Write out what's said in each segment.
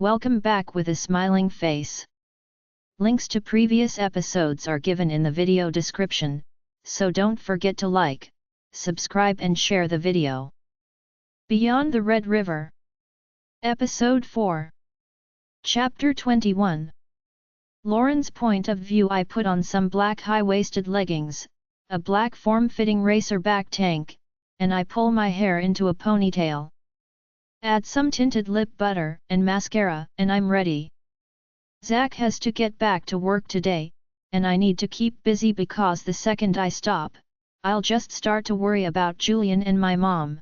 Welcome back with a smiling face. Links to previous episodes are given in the video description, so don't forget to like, subscribe and share the video. Beyond the Red River. Episode 4. Chapter 21. Lauren's point of view. I put on some black high-waisted leggings, a black form-fitting racerback tank, and I pull my hair into a ponytail. Add some tinted lip butter and mascara, and I'm ready. Zach has to get back to work today, and I need to keep busy because the second I stop, I'll just start to worry about Julian and my mom.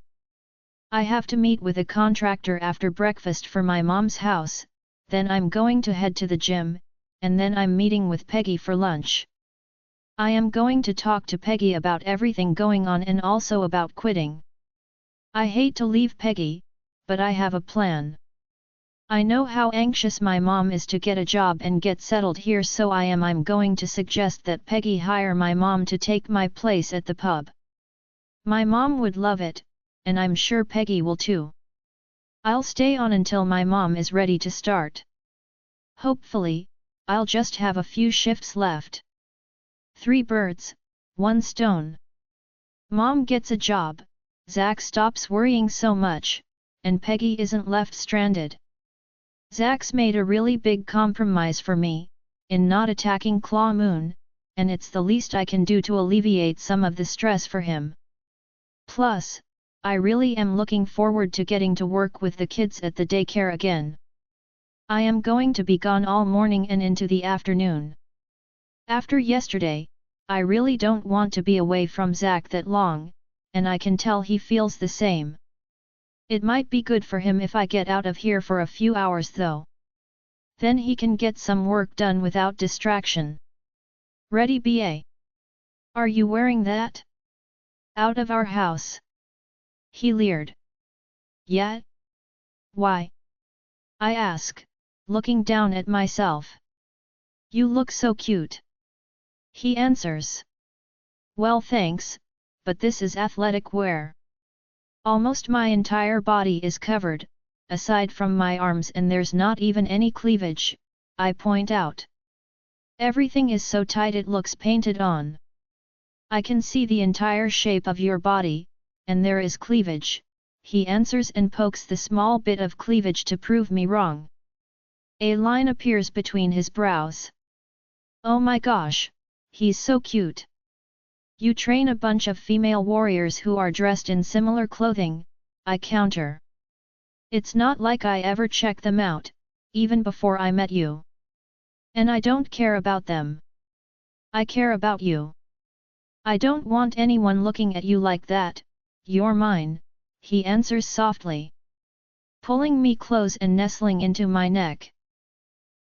I have to meet with a contractor after breakfast for my mom's house, then I'm going to head to the gym, and then I'm meeting with Peggy for lunch. I am going to talk to Peggy about everything going on and also about quitting. I hate to leave Peggy, but I have a plan. I know how anxious my mom is to get a job and get settled here, so I'm going to suggest that Peggy hire my mom to take my place at the pub. My mom would love it, and I'm sure Peggy will too. I'll stay on until my mom is ready to start. Hopefully, I'll just have a few shifts left. 3 birds, 1 stone. Mom gets a job, Zach stops worrying so much, and Peggy isn't left stranded. Zach's made a really big compromise for me, in not attacking Claw Moon, and it's the least I can do to alleviate some of the stress for him. Plus, I really am looking forward to getting to work with the kids at the daycare again. I am going to be gone all morning and into the afternoon. After yesterday, I really don't want to be away from Zach that long, and I can tell he feels the same. It might be good for him if I get out of here for a few hours though. Then he can get some work done without distraction. Ready, BA? Are you wearing that? Out of our house? He leered. Yeah? Why? I ask, looking down at myself. You look so cute. He answers. Well, thanks, but this is athletic wear. Almost my entire body is covered, aside from my arms, and there's not even any cleavage, I point out. Everything is so tight it looks painted on. I can see the entire shape of your body, and there is cleavage, he answers and pokes the small bit of cleavage to prove me wrong. A line appears between his brows. Oh my gosh, he's so cute. You train a bunch of female warriors who are dressed in similar clothing, I counter. It's not like I ever check them out, even before I met you. And I don't care about them. I care about you. I don't want anyone looking at you like that, you're mine, he answers softly. Pulling me close and nestling into my neck.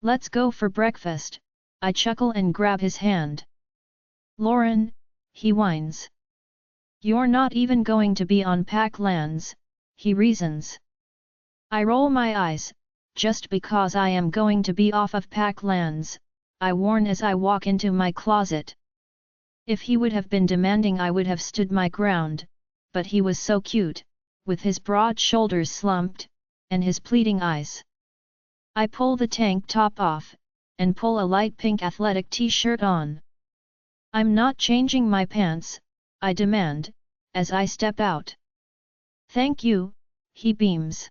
Let's go for breakfast, I chuckle and grab his hand. Lauren, he whines. You're not even going to be on Pac Lands, he reasons. I roll my eyes, just because I am going to be off of Pac Lands, I warn as I walk into my closet. If he would have been demanding I would have stood my ground, but he was so cute, with his broad shoulders slumped, and his pleading eyes. I pull the tank top off, and pull a light pink athletic t-shirt on. I'm not changing my pants, I demand, as I step out. Thank you, he beams.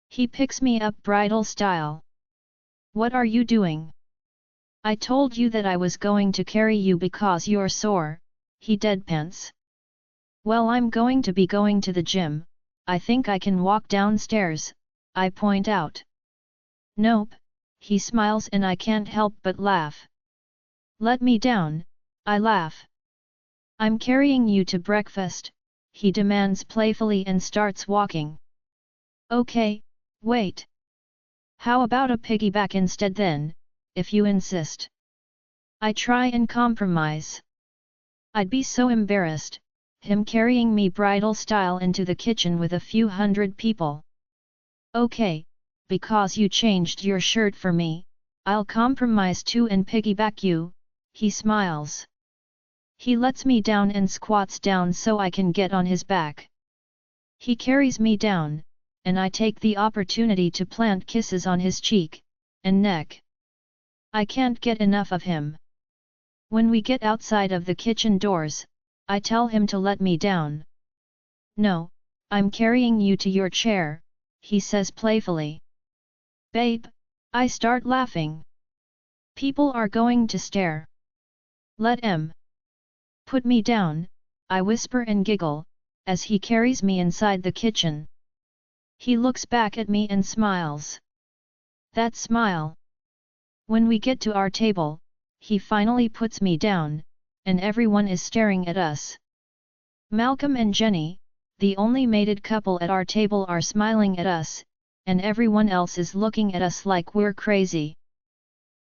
He picks me up bridal style. What are you doing? I told you that I was going to carry you because you're sore, he deadpans. Well, I'm going to be going to the gym, I think I can walk downstairs, I point out. Nope, he smiles and I can't help but laugh. Let me down, I laugh. I'm carrying you to breakfast, he demands playfully and starts walking. Okay, wait. How about a piggyback instead then, if you insist? I try and compromise. I'd be so embarrassed, him carrying me bridal style into the kitchen with a few hundred people. Okay, because you changed your shirt for me, I'll compromise too and piggyback you, he smiles. He lets me down and squats down so I can get on his back. He carries me down, and I take the opportunity to plant kisses on his cheek and neck. I can't get enough of him. When we get outside of the kitchen doors, I tell him to let me down. "No, I'm carrying you to your chair," he says playfully. "Babe," I start laughing. "People are going to stare. Let 'em. Put me down," I whisper and giggle, as he carries me inside the kitchen. He looks back at me and smiles. That smile. When we get to our table, he finally puts me down, and everyone is staring at us. Malcolm and Jenny, the only mated couple at our table, are smiling at us, and everyone else is looking at us like we're crazy.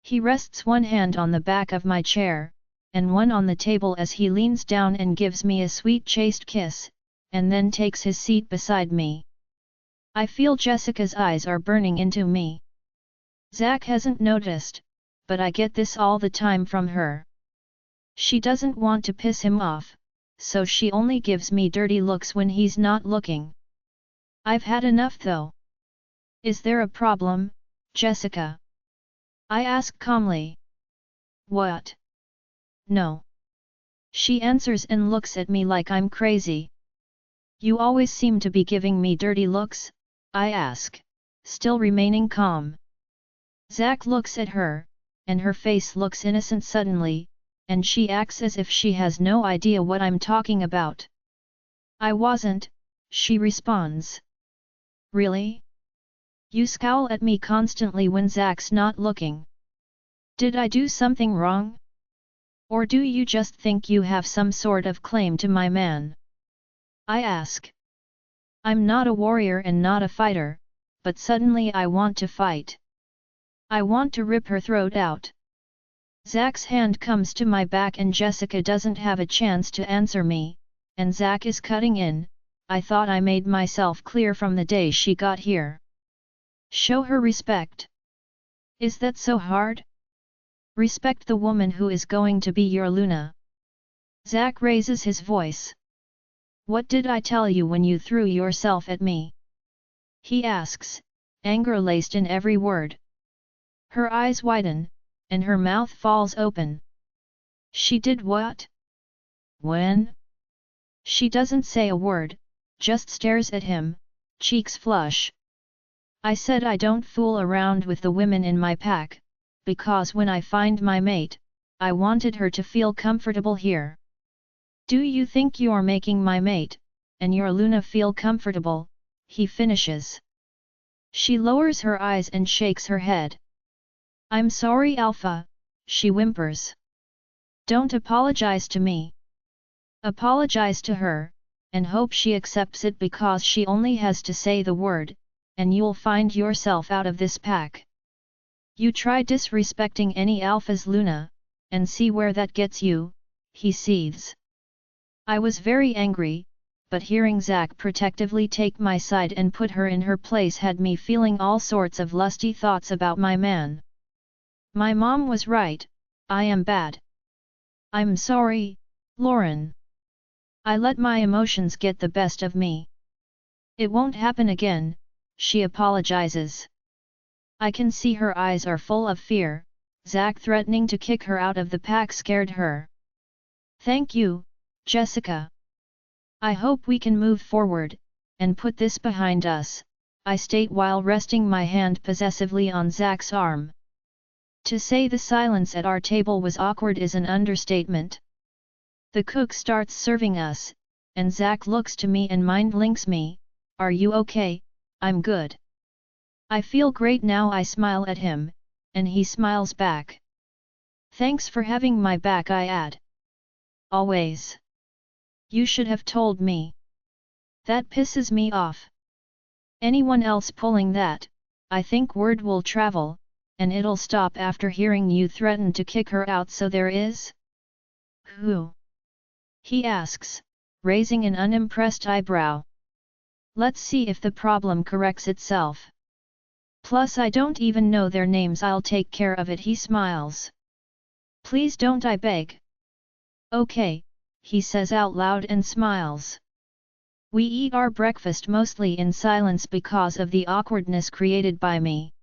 He rests one hand on the back of my chair, and one on the table as he leans down and gives me a sweet chaste kiss, and then takes his seat beside me. I feel Jessica's eyes are burning into me. Zach hasn't noticed, but I get this all the time from her. She doesn't want to piss him off, so she only gives me dirty looks when he's not looking. I've had enough though. "Is there a problem, Jessica?" I ask calmly. "What?" "No." She answers and looks at me like I'm crazy. "You always seem to be giving me dirty looks?" I ask, still remaining calm. Zach looks at her, and her face looks innocent suddenly, and she acts as if she has no idea what I'm talking about. "I wasn't," she responds. "Really? You scowl at me constantly when Zach's not looking. Did I do something wrong? Or do you just think you have some sort of claim to my man?" I ask. I'm not a warrior and not a fighter, but suddenly I want to fight. I want to rip her throat out. Zach's hand comes to my back and Jessica doesn't have a chance to answer me, and Zach is cutting in. "I thought I made myself clear from the day she got here. Show her respect. Is that so hard? Respect the woman who is going to be your Luna." Zach raises his voice. "What did I tell you when you threw yourself at me?" he asks, anger laced in every word. Her eyes widen, and her mouth falls open. "She did what? When?" She doesn't say a word, just stares at him, cheeks flush. "I said I don't fool around with the women in my pack, because when I find my mate, I wanted her to feel comfortable here. Do you think you're making my mate, and your Luna feel comfortable?" he finishes. She lowers her eyes and shakes her head. "I'm sorry, Alpha," she whimpers. "Don't apologize to me. Apologize to her, and hope she accepts it because she only has to say the word, and you'll find yourself out of this pack. You try disrespecting any Alpha's Luna, and see where that gets you," he seethes. I was very angry, but hearing Zach protectively take my side and put her in her place had me feeling all sorts of lusty thoughts about my man. My mom was right, I am bad. I'm sorry, Lauren. I let my emotions get the best of me. It won't happen again, she apologizes. I can see her eyes are full of fear. Zach threatening to kick her out of the pack scared her. Thank you, Jessica. I hope we can move forward, and put this behind us, I state while resting my hand possessively on Zach's arm. To say the silence at our table was awkward is an understatement. The cook starts serving us, and Zach looks to me and mind links me, "Are you okay?" "I'm good. I feel great now," I smile at him, and he smiles back. "Thanks for having my back," I add. "Always. You should have told me. That pisses me off. Anyone else pulling that, I think word will travel, and it'll stop after hearing you threaten to kick her out, so there is?" "Who?" he asks, raising an unimpressed eyebrow. "Let's see if the problem corrects itself. Plus I don't even know their names." "I'll take care of it," he smiles. "Please don't," I beg. "Okay," he says out loud and smiles. We eat our breakfast mostly in silence because of the awkwardness created by me.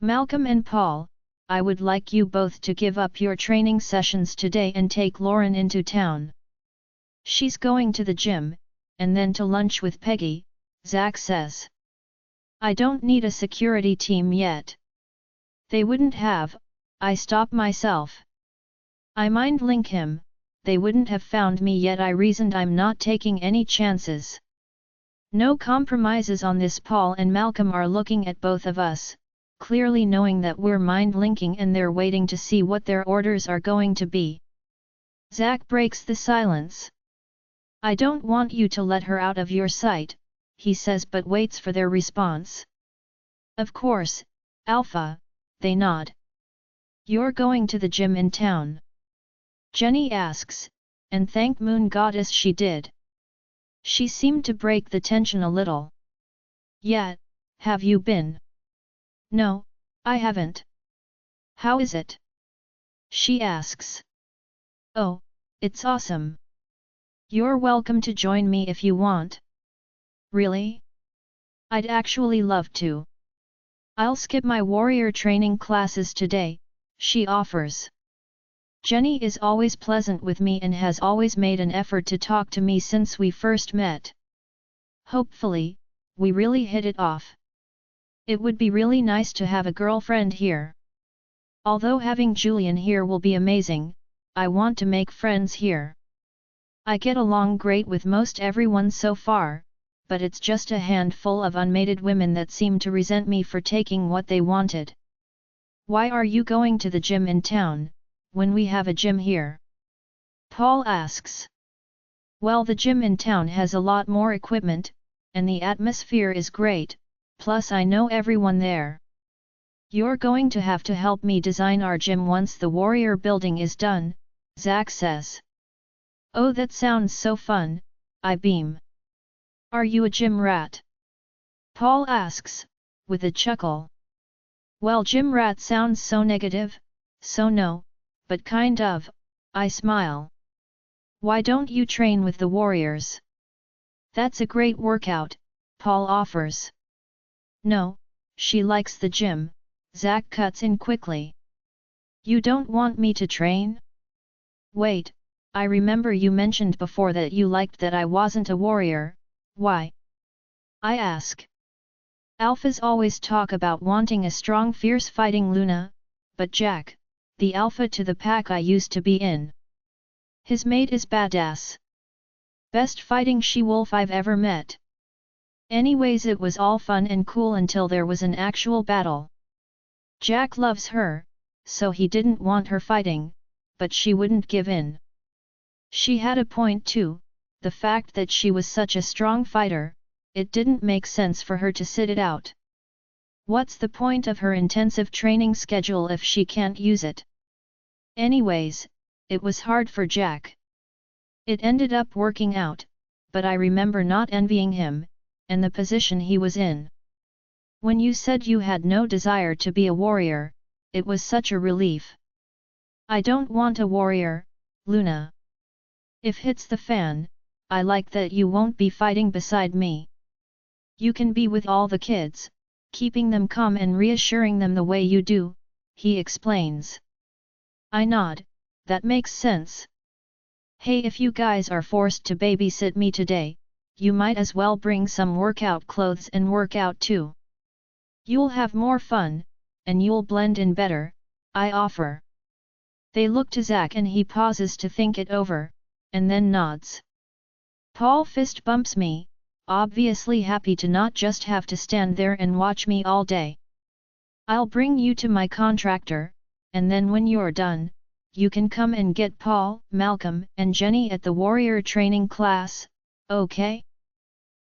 Malcolm and Paul, I would like you both to give up your training sessions today and take Lauren into town. She's going to the gym, and then to lunch with Peggy, Zack says. I don't need a security team yet. They wouldn't have, I stop myself. I mind link him, they wouldn't have found me yet. I reasoned I'm not taking any chances. No compromises on this. Paul and Malcolm are looking at both of us, clearly knowing that we're mind linking, and they're waiting to see what their orders are going to be. Zack breaks the silence. I don't want you to let her out of your sight, he says, but waits for their response. Of course, Alpha, they nod. You're going to the gym in town? Jenny asks, and thank Moon Goddess she did. She seemed to break the tension a little. Yeah, have you been? No, I haven't. How is it? She asks. Oh, it's awesome. You're welcome to join me if you want. Really? I'd actually love to. I'll skip my warrior training classes today, she offers. Jenny is always pleasant with me and has always made an effort to talk to me since we first met. Hopefully, we really hit it off. It would be really nice to have a girlfriend here. Although having Julian here will be amazing, I want to make friends here. I get along great with most everyone so far, but it's just a handful of unmated women that seem to resent me for taking what they wanted. Why are you going to the gym in town, when we have a gym here? Paul asks. Well, the gym in town has a lot more equipment, and the atmosphere is great, plus I know everyone there. You're going to have to help me design our gym once the warrior building is done, Zack says. Oh, that sounds so fun, I beam. Are you a gym rat? Paul asks, with a chuckle. Well, gym rat sounds so negative, so no, but kind of, I smile. Why don't you train with the warriors? That's a great workout, Paul offers. No, she likes the gym, Zack cuts in quickly. You don't want me to train? Wait, I remember you mentioned before that you liked that I wasn't a warrior, why? I ask. Alphas always talk about wanting a strong, fierce fighting Luna, but Jack, the alpha to the pack I used to be in. His mate is badass. Best fighting she-wolf I've ever met. Anyways, it was all fun and cool until there was an actual battle. Jack loves her, so he didn't want her fighting, but she wouldn't give in. She had a point too, the fact that she was such a strong fighter, it didn't make sense for her to sit it out. What's the point of her intensive training schedule if she can't use it? Anyways, it was hard for Jack. It ended up working out, but I remember not envying him, and the position he was in. When you said you had no desire to be a warrior, it was such a relief. I don't want a warrior, Luna. If hits the fan, I like that you won't be fighting beside me. You can be with all the kids, keeping them calm and reassuring them the way you do, he explains. I nod, that makes sense. Hey, if you guys are forced to babysit me today, you might as well bring some workout clothes and work out too. You'll have more fun, and you'll blend in better, I offer. They look to Zack and he pauses to think it over, and then nods. Paul fist bumps me, obviously happy to not just have to stand there and watch me all day. I'll bring you to my contractor, and then when you're done, you can come and get Paul, Malcolm, and Jenny at the warrior training class, okay?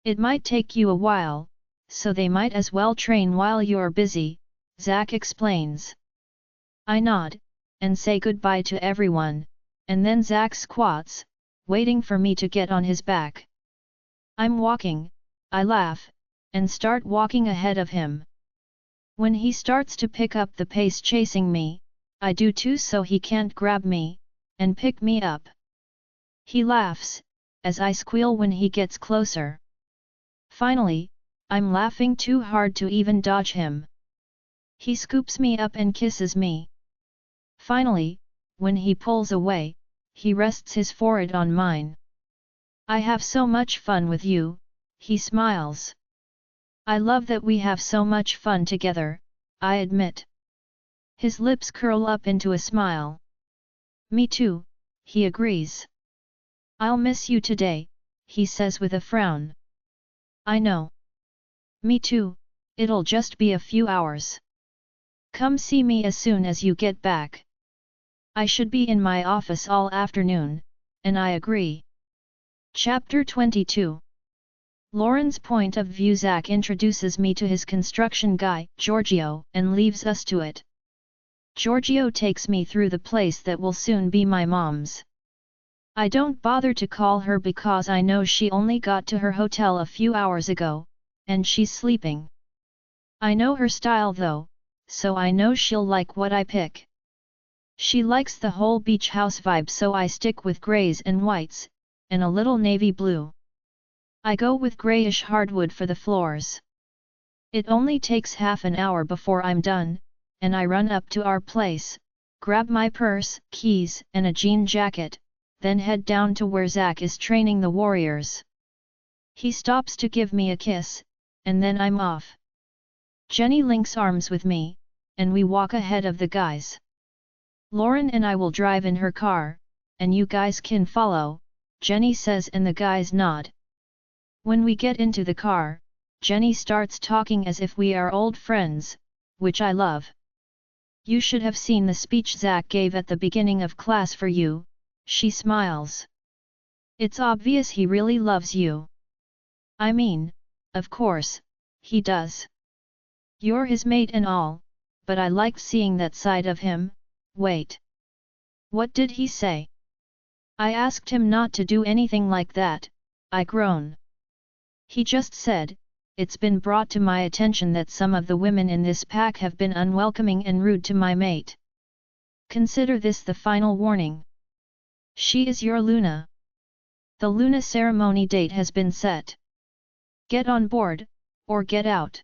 It might take you a while, so they might as well train while you're busy, Zack explains. I nod, and say goodbye to everyone, and then Zack squats, waiting for me to get on his back. I'm walking, I laugh, and start walking ahead of him. When he starts to pick up the pace chasing me, I do too so he can't grab me, and pick me up. He laughs, as I squeal when he gets closer. Finally, I'm laughing too hard to even dodge him. He scoops me up and kisses me. Finally, when he pulls away, he rests his forehead on mine. I have so much fun with you, he smiles. I love that we have so much fun together, I admit. His lips curl up into a smile. Me too, he agrees. I'll miss you today, he says with a frown. I know. Me too, it'll just be a few hours. Come see me as soon as you get back. I should be in my office all afternoon, and I agree. Chapter 22. Lauren's point of view. Zach introduces me to his construction guy, Giorgio, and leaves us to it. Giorgio takes me through the place that will soon be my mom's. I don't bother to call her because I know she only got to her hotel a few hours ago, and she's sleeping. I know her style though, so I know she'll like what I pick. She likes the whole beach house vibe, so I stick with greys and whites, and a little navy blue. I go with grayish hardwood for the floors. It only takes half an hour before I'm done, and I run up to our place, grab my purse, keys, and a jean jacket, then head down to where Zach is training the warriors. He stops to give me a kiss, and then I'm off. Jenny links arms with me, and we walk ahead of the guys. Lauren and I will drive in her car, and you guys can follow, Jenny says, and the guys nod. When we get into the car, Jenny starts talking as if we are old friends, which I love. You should have seen the speech Zach gave at the beginning of class for you, she smiles. It's obvious he really loves you. I mean, of course, he does. You're his mate and all, but I liked seeing that side of him. Wait. What did he say? I asked him not to do anything like that, I groan. He just said, it's been brought to my attention that some of the women in this pack have been unwelcoming and rude to my mate. Consider this the final warning. She is your Luna. The Luna ceremony date has been set. Get on board, or get out.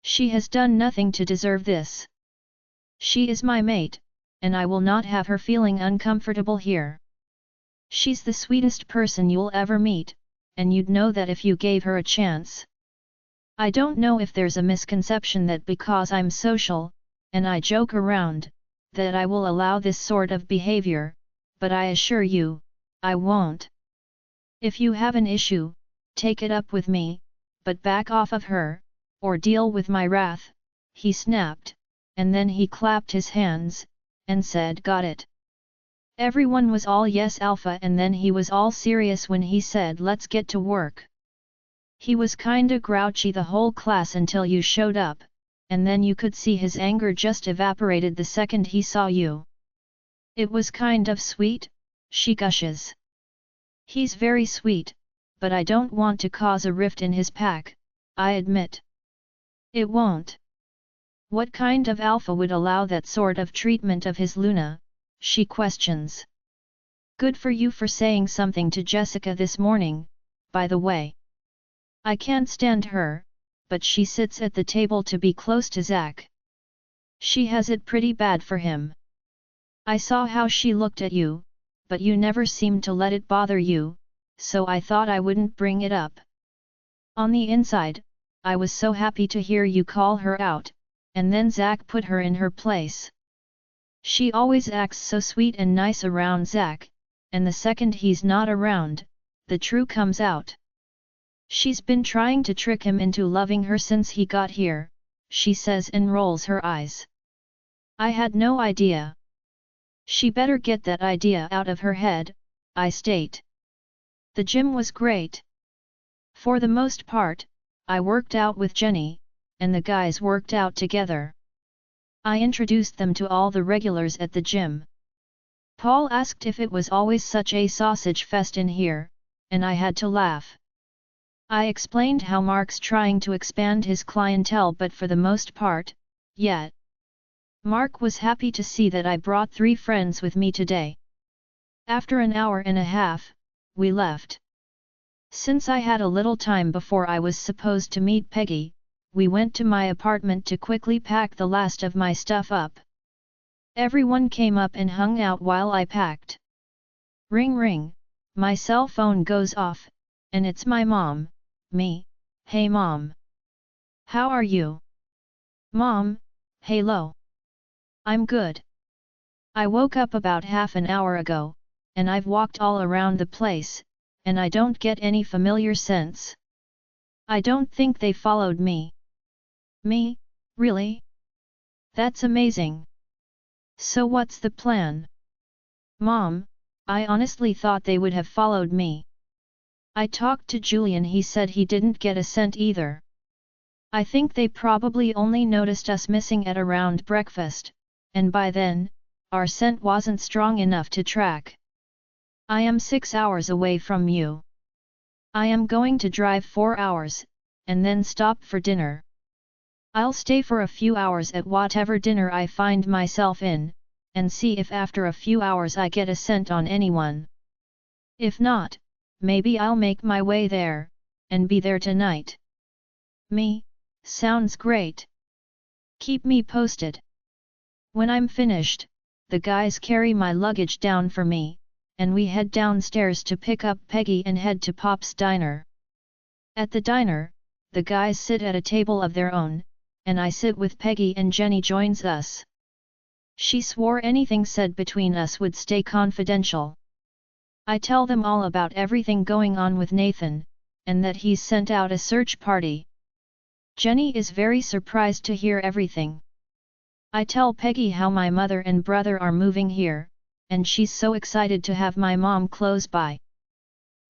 She has done nothing to deserve this. She is my mate, and I will not have her feeling uncomfortable here. She's the sweetest person you'll ever meet, and you'd know that if you gave her a chance. I don't know if there's a misconception that because I'm social, and I joke around, that I will allow this sort of behavior, but I assure you, I won't. If you have an issue, take it up with me, but back off of her, or deal with my wrath, he snapped, and then he clapped his hands, and said, got it. Everyone was all yes alpha, and then he was all serious when he said, let's get to work. He was kinda grouchy the whole class until you showed up, and then you could see his anger just evaporated the second he saw you. It was kind of sweet, she gushes. He's very sweet, but I don't want to cause a rift in his pack, I admit. It won't. What kind of alpha would allow that sort of treatment of his Luna, she questions. Good for you for saying something to Jessica this morning, by the way. I can't stand her, but she sits at the table to be close to Zach. She has it pretty bad for him. I saw how she looked at you, but you never seemed to let it bother you, so I thought I wouldn't bring it up. On the inside, I was so happy to hear you call her out, and then Zach put her in her place. She always acts so sweet and nice around Zach, and the second he's not around, the truth comes out. She's been trying to trick him into loving her since he got here, she says and rolls her eyes. I had no idea. She better get that idea out of her head, I state. The gym was great. For the most part, I worked out with Jenny, and the guys worked out together. I introduced them to all the regulars at the gym. Paul asked if it was always such a sausage fest in here, and I had to laugh. I explained how Mark's trying to expand his clientele, but for the most part, yet. Mark was happy to see that I brought 3 friends with me today. After an hour and a half, we left. Since I had a little time before I was supposed to meet Peggy, we went to my apartment to quickly pack the last of my stuff up. Everyone came up and hung out while I packed. Ring ring, my cell phone goes off, and it's my mom, me. Hey mom. How are you? Mom, hello. I'm good. I woke up about half an hour ago, and I've walked all around the place, and I don't get any familiar sense. I don't think they followed me. Me, really? That's amazing. So what's the plan? Mom, I honestly thought they would have followed me. I talked to Julian, he said he didn't get a scent either. I think they probably only noticed us missing at around breakfast, and by then, our scent wasn't strong enough to track. I am 6 hours away from you. I am going to drive 4 hours, and then stop for dinner. I'll stay for a few hours at whatever dinner I find myself in, and see if after a few hours I get a scent on anyone. If not, maybe I'll make my way there, and be there tonight. Me, sounds great. Keep me posted. When I'm finished, the guys carry my luggage down for me, and we head downstairs to pick up Peggy and head to Pop's diner. At the diner, the guys sit at a table of their own, and I sit with Peggy and Jenny joins us. She swore anything said between us would stay confidential. I tell them all about everything going on with Nathan, and that he's sent out a search party. Jenny is very surprised to hear everything. I tell Peggy how my mother and brother are moving here, and she's so excited to have my mom close by.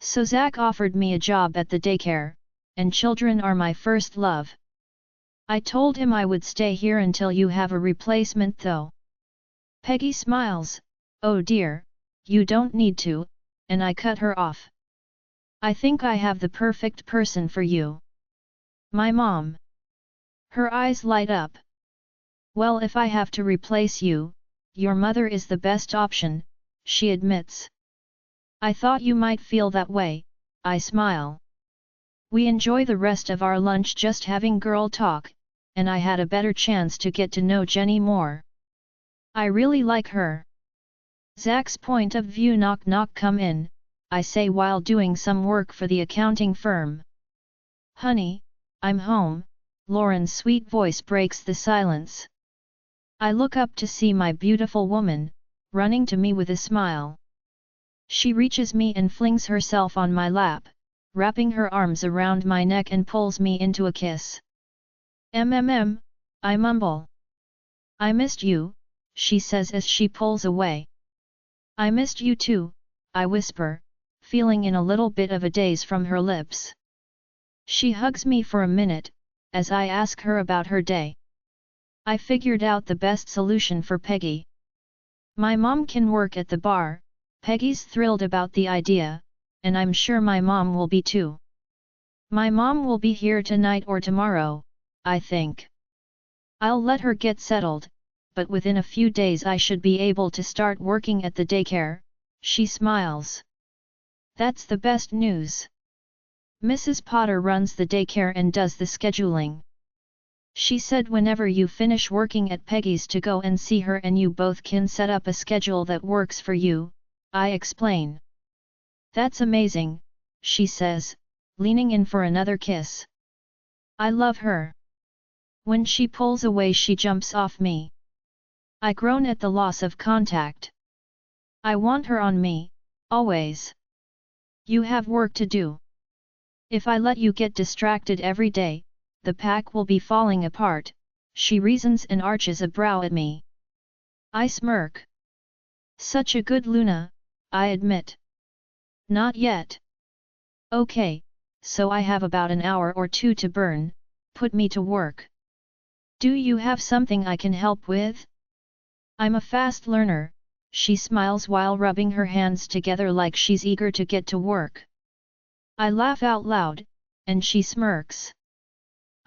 So Zach offered me a job at the daycare, and children are my first love. I told him I would stay here until you have a replacement though. Peggy smiles, oh dear, you don't need to, and I cut her off. I think I have the perfect person for you. My mom. Her eyes light up. Well, if I have to replace you, your mother is the best option, she admits. I thought you might feel that way, I smile. We enjoy the rest of our lunch just having girl talk, and I had a better chance to get to know Jenny more. I really like her. Zach's point of view knock knock come in, I say while doing some work for the accounting firm. Honey, I'm home, Lauren's sweet voice breaks the silence. I look up to see my beautiful woman, running to me with a smile. She reaches me and flings herself on my lap, wrapping her arms around my neck and pulls me into a kiss. I mumble. I missed you, she says as she pulls away. I missed you too, I whisper, feeling in a little bit of a daze from her lips. She hugs me for a minute, as I ask her about her day. I figured out the best solution for Peggy. My mom can work at the bar, Peggy's thrilled about the idea, and I'm sure my mom will be too. My mom will be here tonight or tomorrow, I think. I'll let her get settled, but within a few days I should be able to start working at the daycare, she smiles. That's the best news. Mrs. Potter runs the daycare and does the scheduling. She said whenever you finish working at Peggy's to go and see her and you both can set up a schedule that works for you, I explain. That's amazing, she says, leaning in for another kiss. I love her. When she pulls away she jumps off me. I groan at the loss of contact. I want her on me, always. You have work to do. If I let you get distracted every day, the pack will be falling apart, she reasons and arches a brow at me. I smirk. Such a good Luna, I admit. Not yet. Okay, so I have about an hour or two to burn, put me to work. Do you have something I can help with? I'm a fast learner, she smiles while rubbing her hands together like she's eager to get to work. I laugh out loud, and she smirks.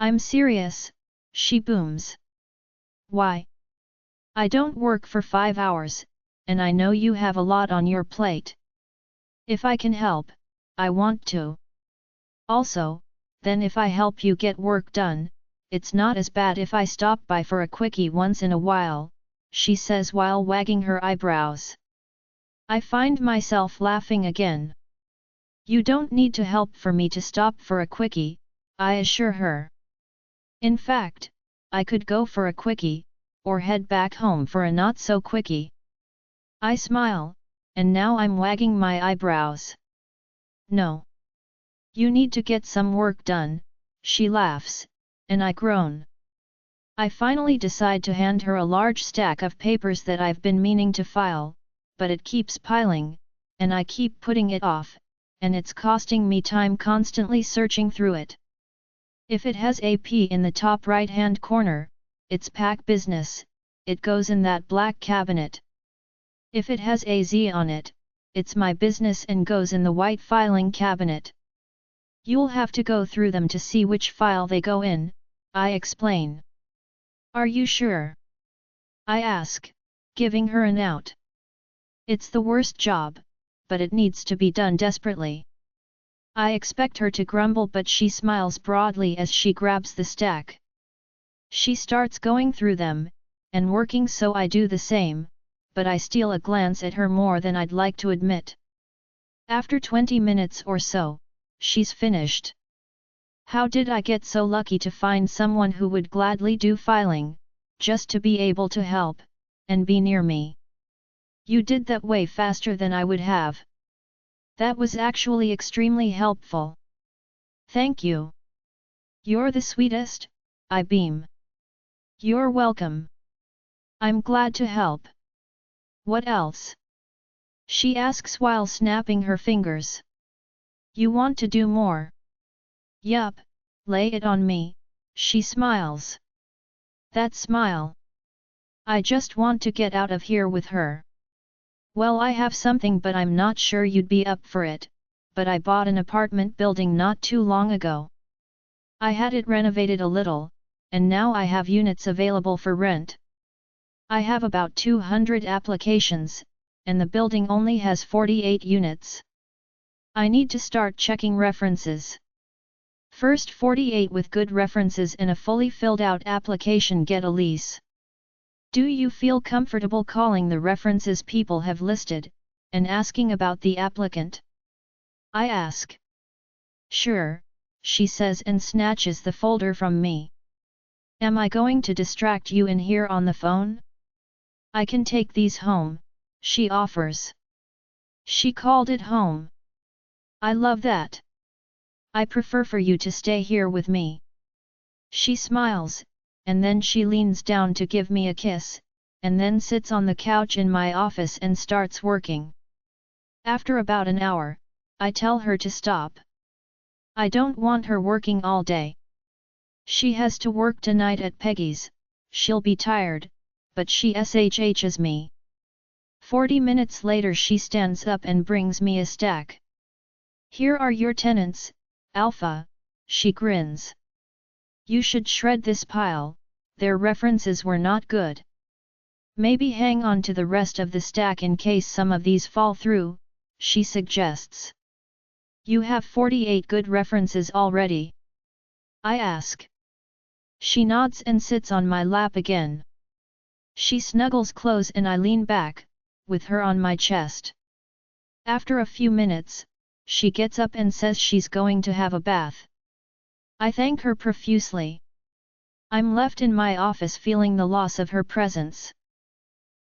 I'm serious, she booms. Why? I don't work for 5 hours, and I know you have a lot on your plate. If I can help, I want to. Also, then if I help you get work done, it's not as bad if I stop by for a quickie once in a while, she says while wagging her eyebrows. I find myself laughing again. You don't need to help for me to stop for a quickie, I assure her. In fact, I could go for a quickie, or head back home for a not-so-quickie. I smile, and now I'm wagging my eyebrows. No. You need to get some work done, she laughs, and I groan. I finally decide to hand her a large stack of papers that I've been meaning to file, but it keeps piling, and I keep putting it off, and it's costing me time constantly searching through it. If it has AP in the top right-hand corner, it's pack business, it goes in that black cabinet. If it has AZ on it, it's my business and goes in the white filing cabinet. You'll have to go through them to see which file they go in, I explain. Are you sure? I ask, giving her an out. It's the worst job, but it needs to be done desperately. I expect her to grumble, but she smiles broadly as she grabs the stack. She starts going through them, and working, so I do the same, but I steal a glance at her more than I'd like to admit. After 20 minutes or so, she's finished. How did I get so lucky to find someone who would gladly do filing, just to be able to help, and be near me? You did that way faster than I would have. That was actually extremely helpful. Thank you. You're the sweetest, I beam. You're welcome. I'm glad to help. What else? She asks while snapping her fingers. You want to do more? Yup, lay it on me, she smiles. That smile. I just want to get out of here with her. Well, I have something, but I'm not sure you'd be up for it, but I bought an apartment building not too long ago. I had it renovated a little, and now I have units available for rent. I have about 200 applications, and the building only has 48 units. I need to start checking references. First 48 with good references and a fully filled out application get a lease. Do you feel comfortable calling the references people have listed, and asking about the applicant? I ask. Sure, she says and snatches the folder from me. Am I going to distract you in here on the phone? I can take these home, she offers. She called it home. I love that. I prefer for you to stay here with me. She smiles, and then she leans down to give me a kiss, and then sits on the couch in my office and starts working. After about an hour, I tell her to stop. I don't want her working all day. She has to work tonight at Peggy's, she'll be tired, but she SHHs me. 40 minutes later she stands up and brings me a stack. Here are your tenants, Alpha, she grins. You should shred this pile, their references were not good. Maybe hang on to the rest of the stack in case some of these fall through, she suggests. You have 48 good references already? I ask. She nods and sits on my lap again. She snuggles close and I lean back, with her on my chest. After a few minutes, she gets up and says she's going to have a bath. I thank her profusely. I'm left in my office feeling the loss of her presence.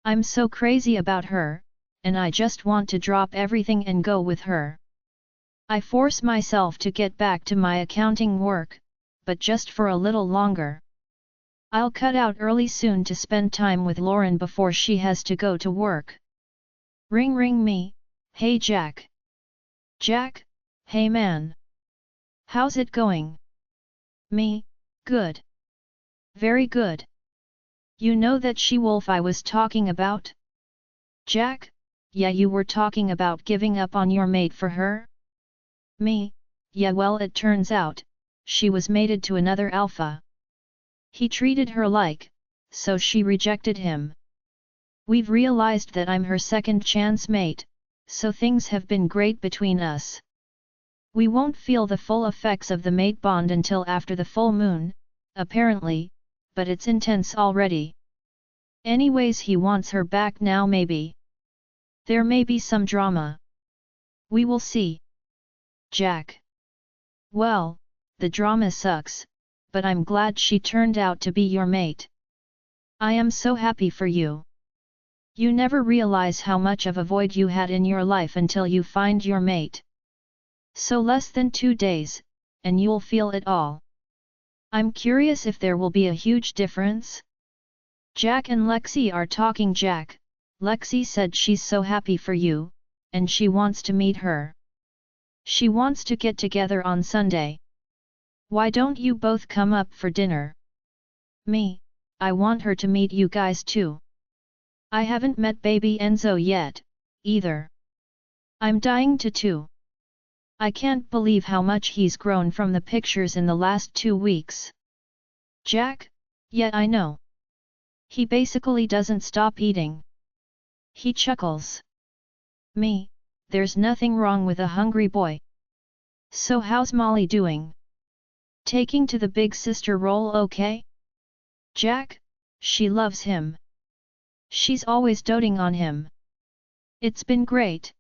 I'm so crazy about her, and I just want to drop everything and go with her. I force myself to get back to my accounting work, but just for a little longer. I'll cut out early soon to spend time with Lauren before she has to go to work. Ring me, hey Jack. Jack, hey man. How's it going? Me, good. Very good. You know that she-wolf I was talking about? Jack, yeah, you were talking about giving up on your mate for her? Me, yeah, well it turns out, she was mated to another alpha. He treated her like, so she rejected him. We've realized that I'm her second chance mate, so things have been great between us. We won't feel the full effects of the mate bond until after the full moon, apparently, but it's intense already. Anyways, he wants her back now maybe. There may be some drama. We will see. Jack. Well, the drama sucks, but I'm glad she turned out to be your mate. I am so happy for you. You never realize how much of a void you had in your life until you find your mate. So less than 2 days, and you'll feel it all. I'm curious if there will be a huge difference? Jack and Lexi are talking. Jack, Lexi said she's so happy for you, and she wants to meet her. She wants to get together on Sunday. Why don't you both come up for dinner? Me, I want her to meet you guys too. I haven't met baby Enzo yet, either. I'm dying to too. I can't believe how much he's grown from the pictures in the last 2 weeks. Jack, yeah, I know. He basically doesn't stop eating. He chuckles. Me, there's nothing wrong with a hungry boy. So how's Molly doing? Taking to the big sister role okay? Jack, she loves him. She's always doting on him. It's been great.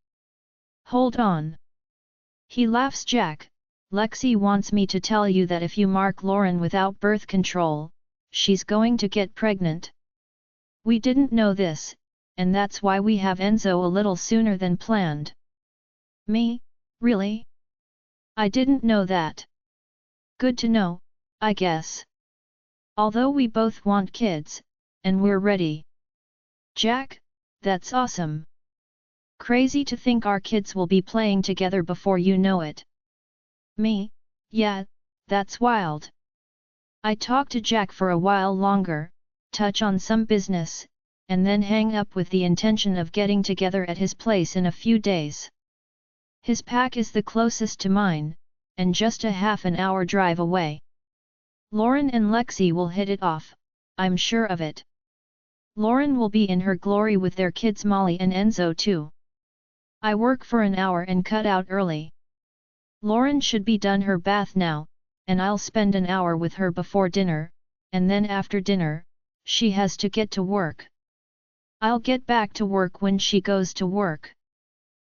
Hold on. He laughs. Jack, Lexi wants me to tell you that if you mark Lauren without birth control, she's going to get pregnant. We didn't know this, and that's why we have Enzo a little sooner than planned. Me, really? I didn't know that. Good to know, I guess. Although we both want kids, and we're ready. Jack, that's awesome. Crazy to think our kids will be playing together before you know it. Me, yeah, that's wild. I talk to Jack for a while longer, touch on some business, and then hang up with the intention of getting together at his place in a few days. His pack is the closest to mine, and just a half an hour drive away. Lauren and Lexi will hit it off, I'm sure of it. Lauren will be in her glory with their kids Molly and Enzo too. I work for an hour and cut out early. Lauren should be done her bath now, and I'll spend an hour with her before dinner, and then after dinner, she has to get to work. I'll get back to work when she goes to work.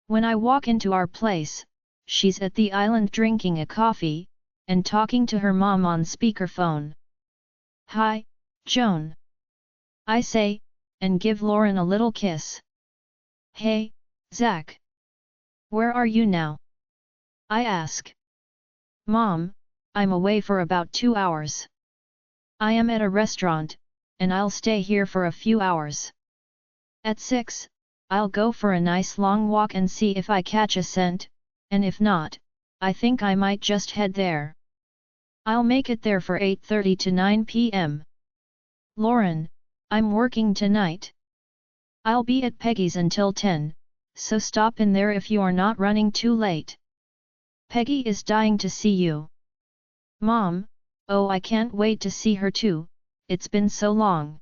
When I walk into our place, she's at the island drinking a coffee, and talking to her mom on speakerphone. Hi, Joan. I say, and give Lauren a little kiss. Hey, Zach. Where are you now? I ask. Mom, I'm away for about 2 hours. I am at a restaurant, and I'll stay here for a few hours. At 6, I'll go for a nice long walk and see if I catch a scent, and if not, I think I might just head there. I'll make it there for 8:30 to 9 p.m. Lauren, I'm working tonight. I'll be at Peggy's until 10, so stop in there if you're not running too late. Peggy is dying to see you. Mom, oh, I can't wait to see her too, it's been so long.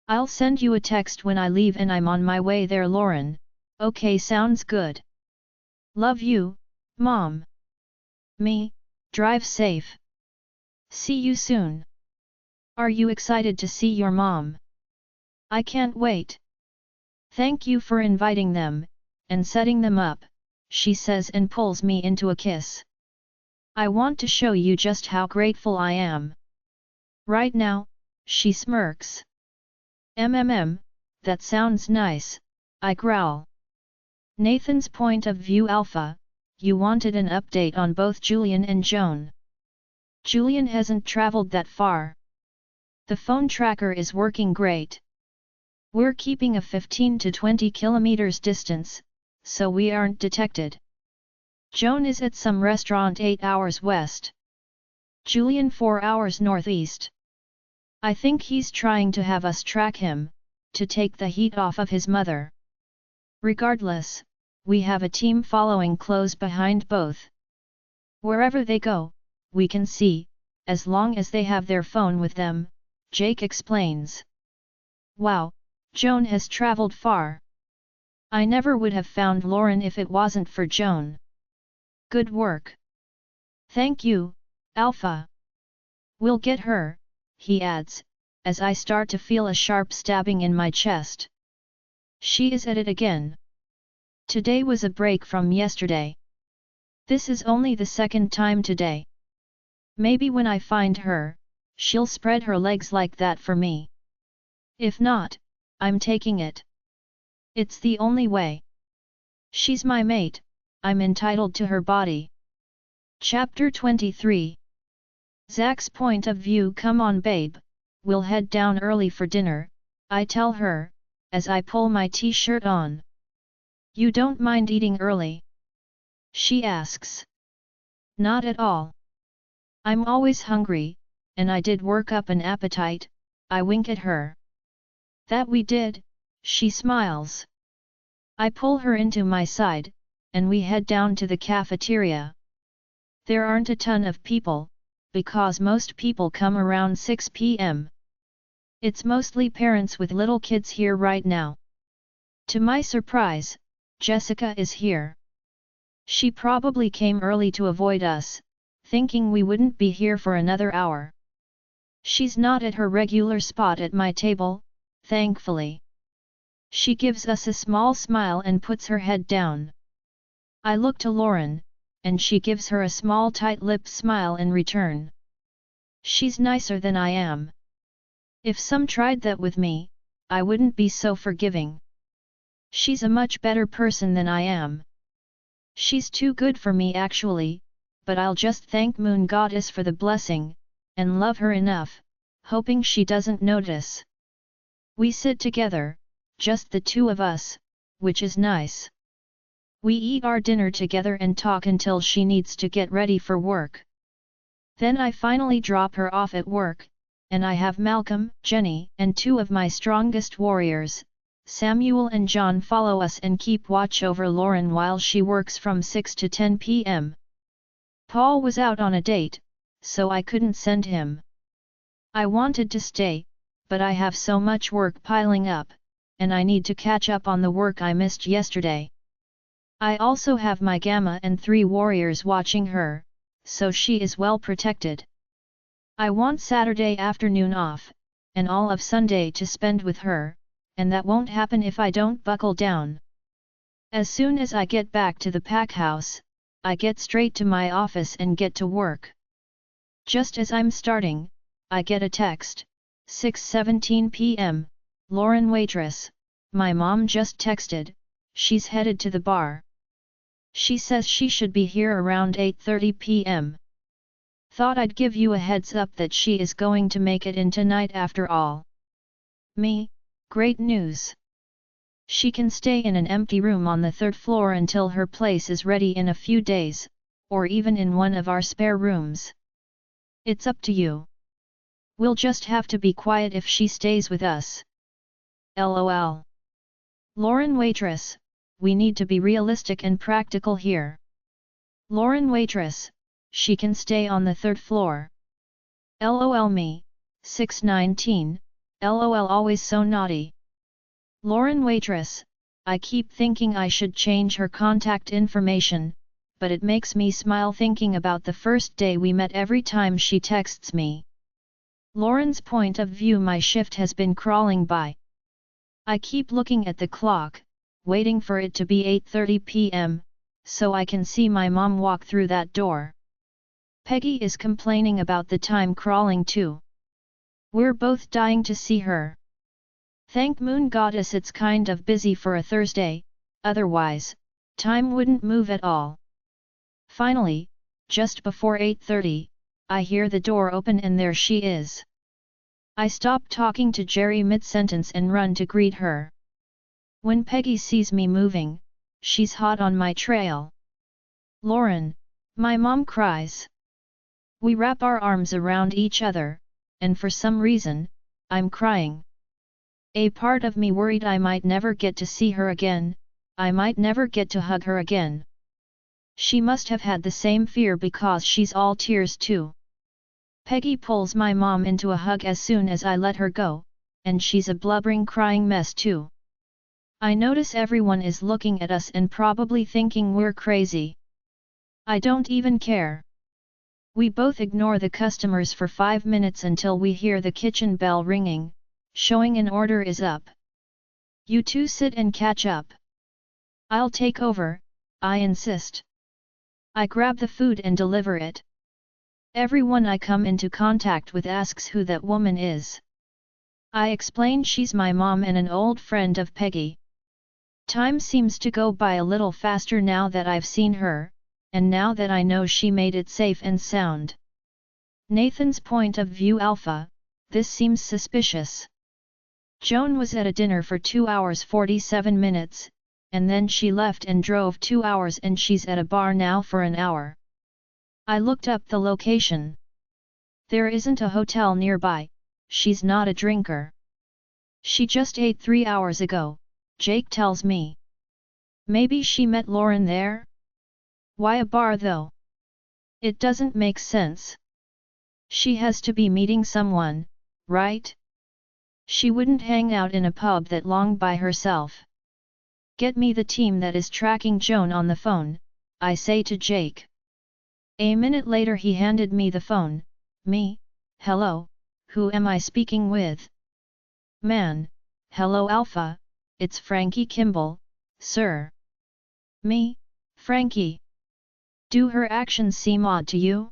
I'll send you a text when I leave and I'm on my way there. Lauren, okay, sounds good. Love you, Mom. Me, drive safe. See you soon. Are you excited to see your mom? I can't wait. Thank you for inviting them, and setting them up, she says and pulls me into a kiss. I want to show you just how grateful I am. Right now, she smirks. That sounds nice, I growl. Nathan's point of view. Alpha, you wanted an update on both Julian and Joan. Julian hasn't traveled that far. The phone tracker is working great. We're keeping a 15 to 20 kilometers distance, so we aren't detected. Joan is at some restaurant 8 hours west. Julian 4 hours northeast. I think he's trying to have us track him, to take the heat off of his mother. Regardless, we have a team following close behind both. Wherever they go, we can see, as long as they have their phone with them, Jake explains. Wow, Joan has traveled far. I never would have found Lauren if it wasn't for Joan. Good work. Thank you, Alpha. We'll get her, he adds, as I start to feel a sharp stabbing in my chest. She is at it again. Today was a break from yesterday. This is only the second time today. Maybe when I find her, she'll spread her legs like that for me. If not, I'm taking it. It's the only way. She's my mate, I'm entitled to her body. Chapter 23. Zach's point of view. Come on babe, we'll head down early for dinner, I tell her, as I pull my t-shirt on. You don't mind eating early? She asks. Not at all. I'm always hungry, and I did work up an appetite, I wink at her. That we did, she smiles. I pull her into my side, and we head down to the cafeteria. There aren't a ton of people, because most people come around 6 p.m. It's mostly parents with little kids here right now. To my surprise, Jessica is here. She probably came early to avoid us, thinking we wouldn't be here for another hour. She's not at her regular spot at my table, thankfully. She gives us a small smile and puts her head down. I look to Lauren, and she gives her a small tight-lipped smile in return. She's nicer than I am. If some tried that with me, I wouldn't be so forgiving. She's a much better person than I am. She's too good for me actually, but I'll just thank Moon Goddess for the blessing, and love her enough, hoping she doesn't notice. We sit together, just the two of us, which is nice. We eat our dinner together and talk until she needs to get ready for work. Then I finally drop her off at work, and I have Malcolm, Jenny, and two of my strongest warriors, Samuel and John, follow us and keep watch over Lauren while she works from 6 to 10 p.m. Paul was out on a date, so I couldn't send him. I wanted to stay, but I have so much work piling up, and I need to catch up on the work I missed yesterday. I also have my Gamma and 3 warriors watching her, so she is well protected. I want Saturday afternoon off, and all of Sunday to spend with her, and that won't happen if I don't buckle down. As soon as I get back to the pack house, I get straight to my office and get to work. Just as I'm starting, I get a text, 6:17 p.m, Lauren waitress, my mom just texted, she's headed to the bar. She says she should be here around 8:30 p.m. Thought I'd give you a heads up that she is going to make it in tonight after all. Me, great news. She can stay in an empty room on the 3rd floor until her place is ready in a few days, or even in one of our spare rooms. It's up to you. We'll just have to be quiet if she stays with us. LOL. Lauren waitress, we need to be realistic and practical here. Lauren waitress, she can stay on the 3rd floor. LOL me, 6:19, LOL always so naughty. Lauren waitress, I keep thinking I should change her contact information, but it makes me smile thinking about the first day we met every time she texts me. Lauren's point of view. My shift has been crawling by. I keep looking at the clock, waiting for it to be 8:30 p.m, so I can see my mom walk through that door. Peggy is complaining about the time crawling too. We're both dying to see her. Thank Moon Goddess it's kind of busy for a Thursday, otherwise, time wouldn't move at all. Finally, just before 8:30, I hear the door open and there she is. I stop talking to Jerry mid-sentence and run to greet her. When Peggy sees me moving, she's hot on my trail. Lauren, my mom cries. We wrap our arms around each other, and for some reason, I'm crying. A part of me worried I might never get to see her again, I might never get to hug her again. She must have had the same fear because she's all tears too. Peggy pulls my mom into a hug as soon as I let her go, and she's a blubbering crying mess too. I notice everyone is looking at us and probably thinking we're crazy. I don't even care. We both ignore the customers for 5 minutes until we hear the kitchen bell ringing, showing an order is up. You two sit and catch up. I'll take over, I insist. I grab the food and deliver it. Everyone I come into contact with asks who that woman is. I explain she's my mom and an old friend of Peggy. Time seems to go by a little faster now that I've seen her, and now that I know she made it safe and sound. Nathan's point of view: Alpha, this seems suspicious. Joan was at a dinner for 2 hours 47 minutes, and then she left and drove 2 hours, and she's at a bar now for an hour. I looked up the location. There isn't a hotel nearby, she's not a drinker. She just ate 3 hours ago, Jake tells me. Maybe she met Lauren there? Why a bar though? It doesn't make sense. She has to be meeting someone, right? She wouldn't hang out in a pub that long by herself. Get me the team that is tracking Joan on the phone, I say to Jake. A minute later he handed me the phone. Me? Hello, who am I speaking with? Man, hello Alpha, it's Frankie Kimball, sir. Me, Frankie. Do her actions seem odd to you?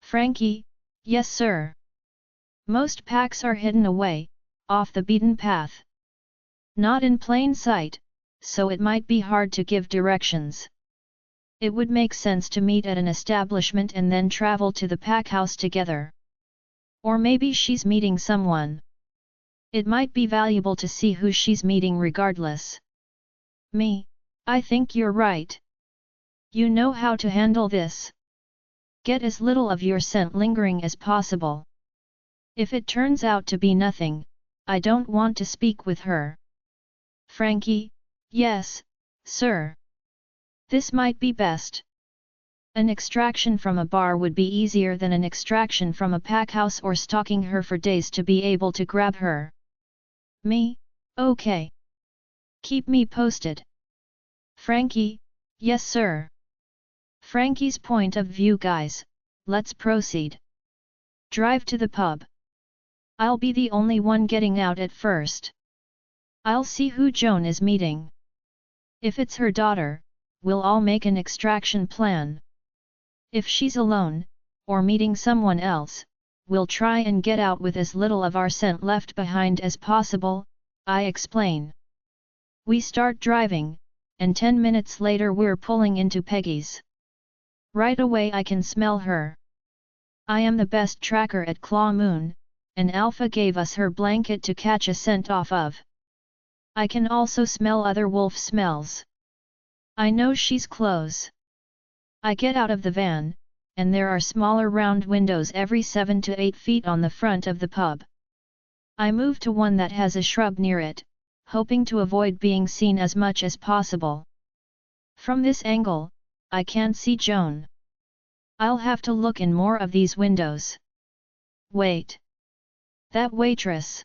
Frankie, yes sir. Most packs are hidden away, off the beaten path. Not in plain sight, so it might be hard to give directions. It would make sense to meet at an establishment and then travel to the pack house together. Or maybe she's meeting someone. It might be valuable to see who she's meeting regardless. Me, I think you're right. You know how to handle this. Get as little of your scent lingering as possible. If it turns out to be nothing, I don't want to speak with her. Frankie, yes, sir. This might be best. An extraction from a bar would be easier than an extraction from a pack house or stalking her for days to be able to grab her. Me, okay. Keep me posted. Frankie, yes sir. Frankie's point of view: guys, let's proceed. Drive to the pub. I'll be the only one getting out at first. I'll see who Joan is meeting. If it's her daughter, we'll all make an extraction plan. If she's alone, or meeting someone else, we'll try and get out with as little of our scent left behind as possible, I explain. We start driving, and 10 minutes later we're pulling into Peggy's. Right away I can smell her. I am the best tracker at Claw Moon, and Alpha gave us her blanket to catch a scent off of. I can also smell other wolf smells. I know she's close. I get out of the van, and there are smaller round windows every 7 to 8 feet on the front of the pub. I move to one that has a shrub near it, hoping to avoid being seen as much as possible. From this angle, I can't see Joan. I'll have to look in more of these windows. Wait. That waitress.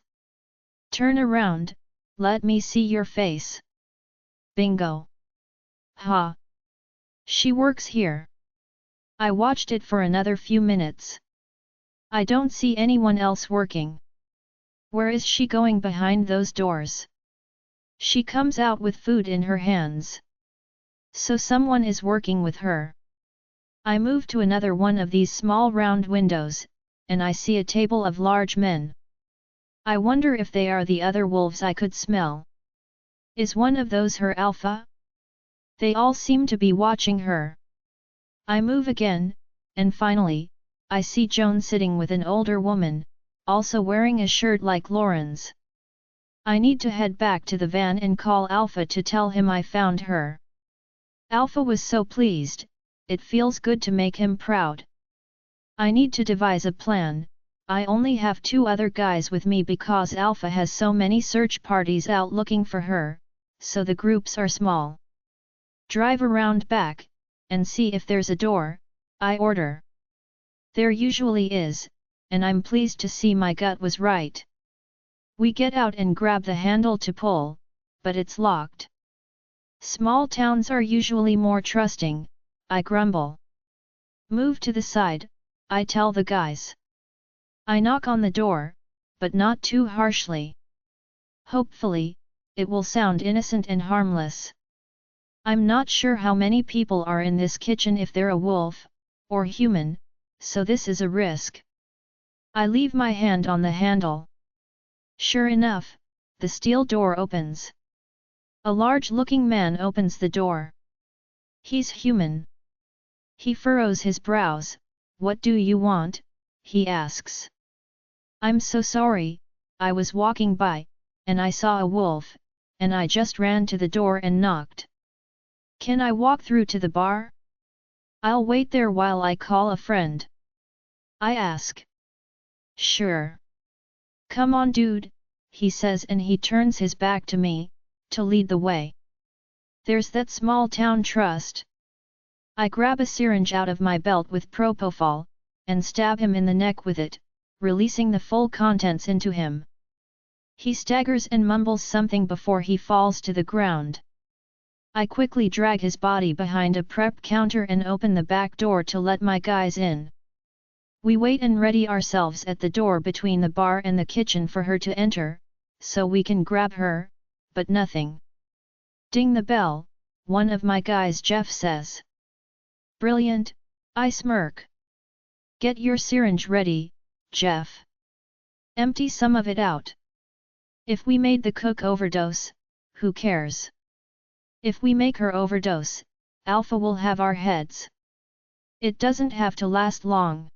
Turn around, let me see your face. Bingo. Ha! She works here. I watched it for another few minutes. I don't see anyone else working. Where is she going behind those doors? She comes out with food in her hands. So someone is working with her. I move to another one of these small round windows, and I see a table of large men. I wonder if they are the other wolves I could smell. Is one of those her Alpha? They all seem to be watching her. I move again, and finally, I see Joan sitting with an older woman, also wearing a shirt like Lauren's. I need to head back to the van and call Alpha to tell him I found her. Alpha was so pleased, it feels good to make him proud. I need to devise a plan. I only have 2 other guys with me because Alpha has so many search parties out looking for her, so the groups are small. Drive around back, and see if there's a door, I order. There usually is, and I'm pleased to see my gut was right. We get out and grab the handle to pull, but it's locked. Small towns are usually more trusting, I grumble. Move to the side, I tell the guys. I knock on the door, but not too harshly. Hopefully, it will sound innocent and harmless. I'm not sure how many people are in this kitchen if they're a wolf, or human, so this is a risk. I leave my hand on the handle. Sure enough, the steel door opens. A large-looking man opens the door. He's human. He furrows his brows. What do you want? He asks. I'm so sorry, I was walking by, and I saw a wolf, and I just ran to the door and knocked. Can I walk through to the bar? I'll wait there while I call a friend. I ask. Sure. Come on dude, he says, and he turns his back to me, to lead the way. There's that small town trust. I grab a syringe out of my belt with propofol, and stab him in the neck with it, releasing the full contents into him. He staggers and mumbles something before he falls to the ground. I quickly drag his body behind a prep counter and open the back door to let my guys in. We wait and ready ourselves at the door between the bar and the kitchen for her to enter, so we can grab her, but nothing. Ding the bell, one of my guys Jeff says. Brilliant, I smirk. Get your syringe ready, Jeff. Empty some of it out. If we made the cook overdose, who cares? If we make her overdose, Alpha will have our heads. It doesn't have to last long.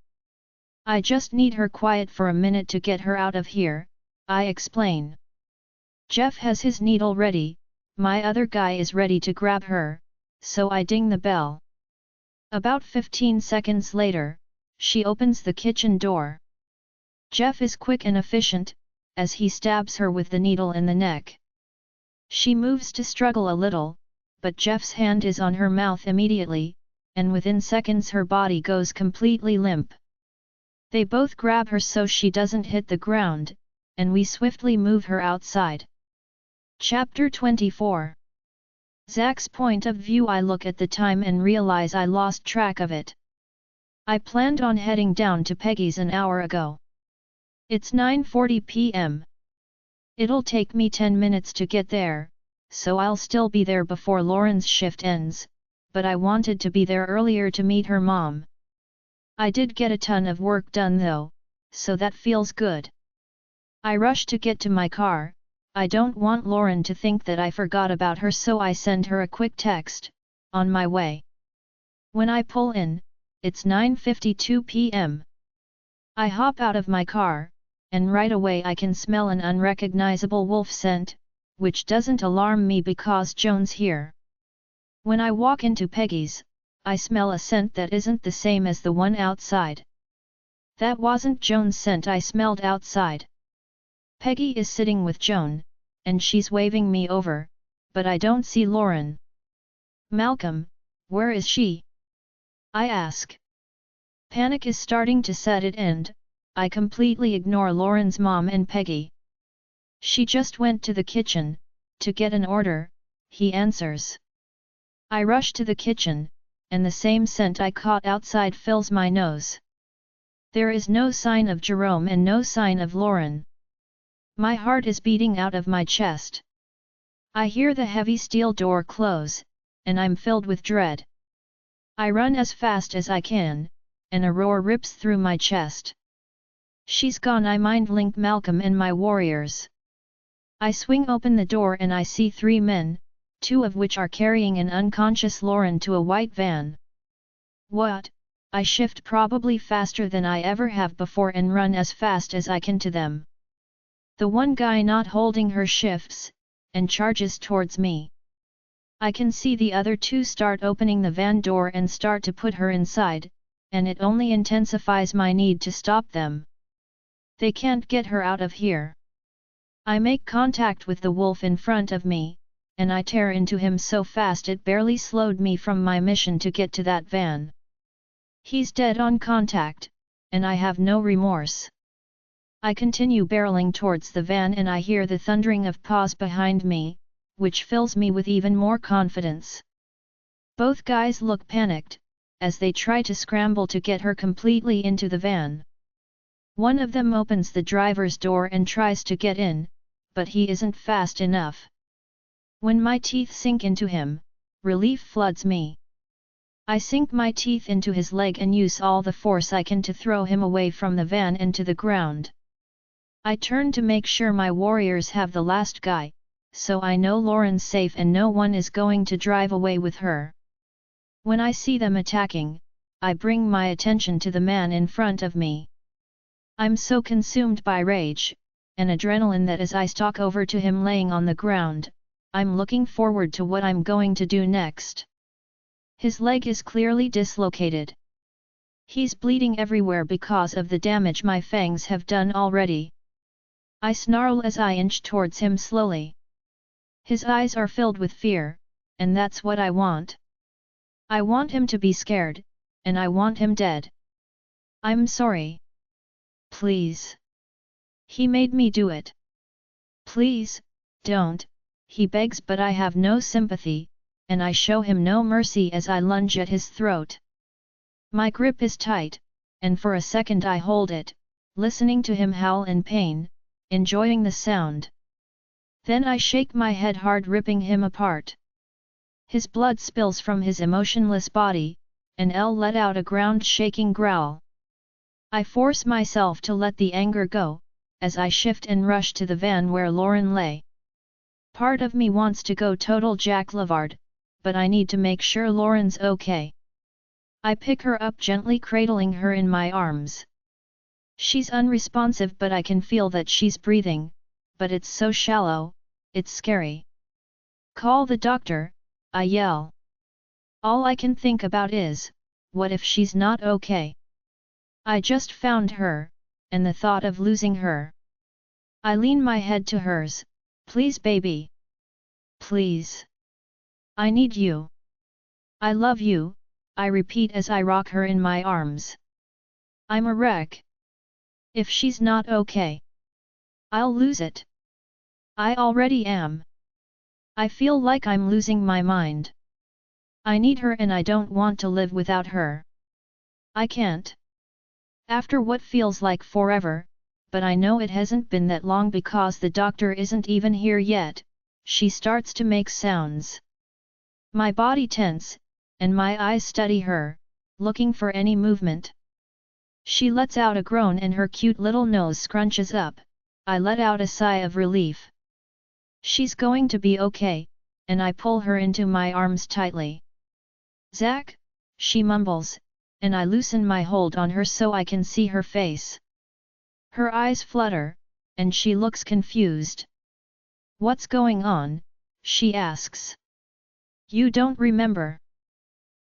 I just need her quiet for a minute to get her out of here, I explain. Jeff has his needle ready, my other guy is ready to grab her, so I ding the bell. About 15 seconds later, she opens the kitchen door. Jeff is quick and efficient, as he stabs her with the needle in the neck. She moves to struggle a little, but Jeff's hand is on her mouth immediately, and within seconds her body goes completely limp. They both grab her so she doesn't hit the ground, and we swiftly move her outside. Chapter 24. Zach's point of view. I look at the time and realize I lost track of it. I planned on heading down to Peggy's an hour ago. It's 9:40 p.m. It'll take me 10 minutes to get there, so I'll still be there before Lauren's shift ends, but I wanted to be there earlier to meet her mom. I did get a ton of work done though, so that feels good. I rush to get to my car. I don't want Lauren to think that I forgot about her, so I send her a quick text, on my way. When I pull in, it's 9:52 p.m. I hop out of my car, and right away I can smell an unrecognizable wolf scent, which doesn't alarm me because Joan's here. When I walk into Peggy's, I smell a scent that isn't the same as the one outside. That wasn't Joan's scent I smelled outside. Peggy is sitting with Joan, and she's waving me over, but I don't see Lauren. Malcolm, where is she? I ask. Panic is starting to set in and I completely ignore Lauren's mom and Peggy. She just went to the kitchen, to get an order, he answers. I rush to the kitchen, and the same scent I caught outside fills my nose. There is no sign of Jerome and no sign of Lauren. My heart is beating out of my chest. I hear the heavy steel door close, and I'm filled with dread. I run as fast as I can, and a roar rips through my chest. She's gone. I mind link Malcolm and my warriors. I swing open the door and I see 3 men, 2 of which are carrying an unconscious Lauren to a white van. What? I shift probably faster than I ever have before and run as fast as I can to them. The one guy not holding her shifts, and charges towards me. I can see the other 2 start opening the van door and start to put her inside, and it only intensifies my need to stop them. They can't get her out of here. I make contact with the wolf in front of me, and I tear into him so fast it barely slowed me from my mission to get to that van. He's dead on contact, and I have no remorse. I continue barreling towards the van and I hear the thundering of paws behind me, which fills me with even more confidence. Both guys look panicked, as they try to scramble to get her completely into the van. One of them opens the driver's door and tries to get in, but he isn't fast enough. When my teeth sink into him, relief floods me. I sink my teeth into his leg and use all the force I can to throw him away from the van and to the ground. I turn to make sure my warriors have the last guy, so I know Lauren's safe and no one is going to drive away with her. When I see them attacking, I bring my attention to the man in front of me. I'm so consumed by rage and adrenaline that as I stalk over to him laying on the ground, I'm looking forward to what I'm going to do next. His leg is clearly dislocated. He's bleeding everywhere because of the damage my fangs have done already. I snarl as I inch towards him slowly. His eyes are filled with fear, and that's what I want. I want him to be scared, and I want him dead. I'm sorry. Please. He made me do it. Please, don't, he begs, but I have no sympathy, and I show him no mercy as I lunge at his throat. My grip is tight, and for a second I hold it, listening to him howl in pain, enjoying the sound. Then I shake my head hard, ripping him apart. His blood spills from his emotionless body, and L let out a ground-shaking growl. I force myself to let the anger go, as I shift and rush to the van where Lauren lay. Part of me wants to go total Jack Lavard, but I need to make sure Lauren's okay. I pick her up, gently cradling her in my arms. She's unresponsive, but I can feel that she's breathing, but it's so shallow, it's scary. Call the doctor, I yell. All I can think about is, what if she's not okay? I just found her, and the thought of losing her. I lean my head to hers. Please, baby. Please. I need you. I love you, I repeat as I rock her in my arms. I'm a wreck. If she's not okay, I'll lose it. I already am. I feel like I'm losing my mind. I need her and I don't want to live without her. I can't. After what feels like forever, but I know it hasn't been that long because the doctor isn't even here yet, she starts to make sounds. My body tense, and my eyes study her, looking for any movement. She lets out a groan and her cute little nose scrunches up. I let out a sigh of relief. She's going to be okay, and I pull her into my arms tightly. Zach, she mumbles, and I loosen my hold on her so I can see her face. Her eyes flutter, and she looks confused. What's going on? She asks. You don't remember?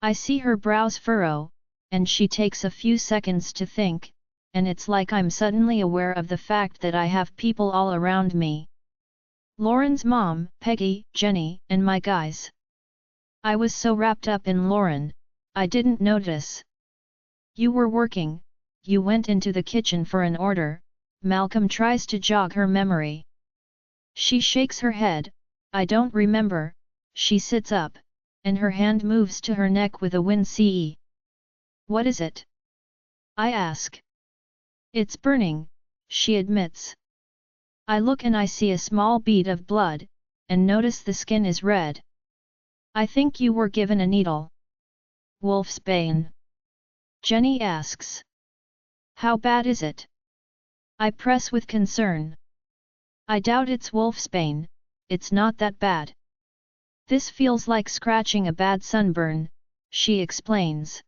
I see her brows furrow, and she takes a few seconds to think, and it's like I'm suddenly aware of the fact that I have people all around me. Lauren's mom, Peggy, Jenny, and my guys. I was so wrapped up in Lauren, I didn't notice. You were working, you went into the kitchen for an order. Malcolm tries to jog her memory. She shakes her head. I don't remember. She sits up, and her hand moves to her neck with a wince. What is it? I ask. It's burning, she admits. I look and I see a small bead of blood, and notice the skin is red. I think you were given a needle. Wolfsbane. Jenny asks. How bad is it? I press with concern. I doubt it's wolfsbane, it's not that bad. This feels like scratching a bad sunburn, she explains.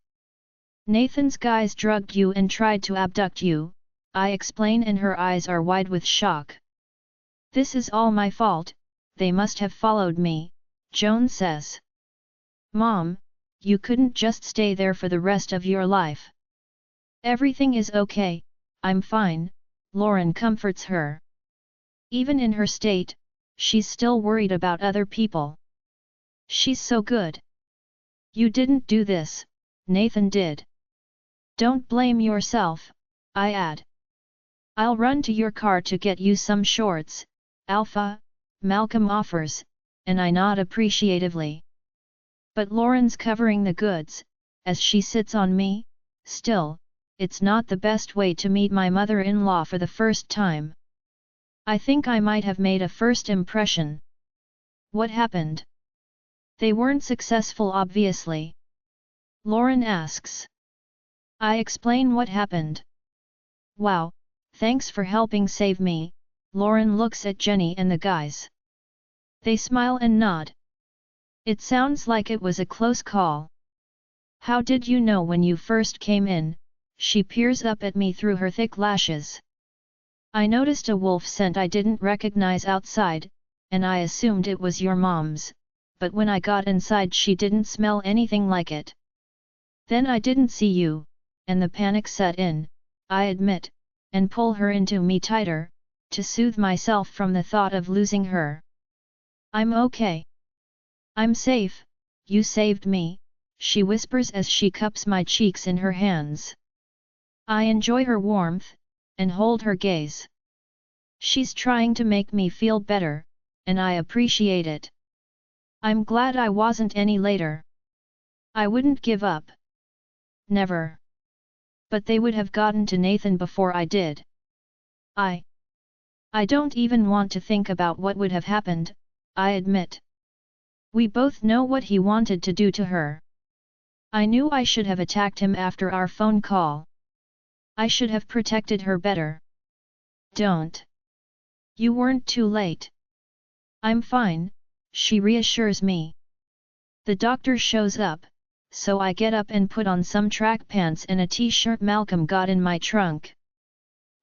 Nathan's guys drugged you and tried to abduct you, I explain, and her eyes are wide with shock. This is all my fault, they must have followed me, Joan says. Mom, you couldn't just stay there for the rest of your life. Everything is okay, I'm fine, Lauren comforts her. Even in her state, she's still worried about other people. She's so good. You didn't do this, Nathan did. Don't blame yourself, I add. I'll run to your car to get you some shorts, Alpha, Malcolm offers, and I nod appreciatively. But Lauren's covering the goods, as she sits on me. Still, it's not the best way to meet my mother-in-law for the first time. I think I might have made a first impression. What happened? They weren't successful obviously. Lauren asks. I explain what happened. Wow, thanks for helping save me. Lauren looks at Jenny and the guys. They smile and nod. It sounds like it was a close call. How did you know when you first came in? She peers up at me through her thick lashes. I noticed a wolf scent I didn't recognize outside, and I assumed it was your mom's, but when I got inside she didn't smell anything like it. Then I didn't see you, and the panic set in, I admit, and pull her into me tighter, to soothe myself from the thought of losing her. I'm okay. I'm safe, you saved me, she whispers as she cups my cheeks in her hands. I enjoy her warmth, and hold her gaze. She's trying to make me feel better, and I appreciate it. I'm glad I wasn't any later. I wouldn't give up. Never. But they would have gotten to Nathan before I did. I don't even want to think about what would have happened, I admit. We both know what he wanted to do to her. I knew I should have attacked him after our phone call. I should have protected her better. Don't. You weren't too late. I'm fine, she reassures me. The doctor shows up, so I get up and put on some track pants and a t-shirt Malcolm got in my trunk.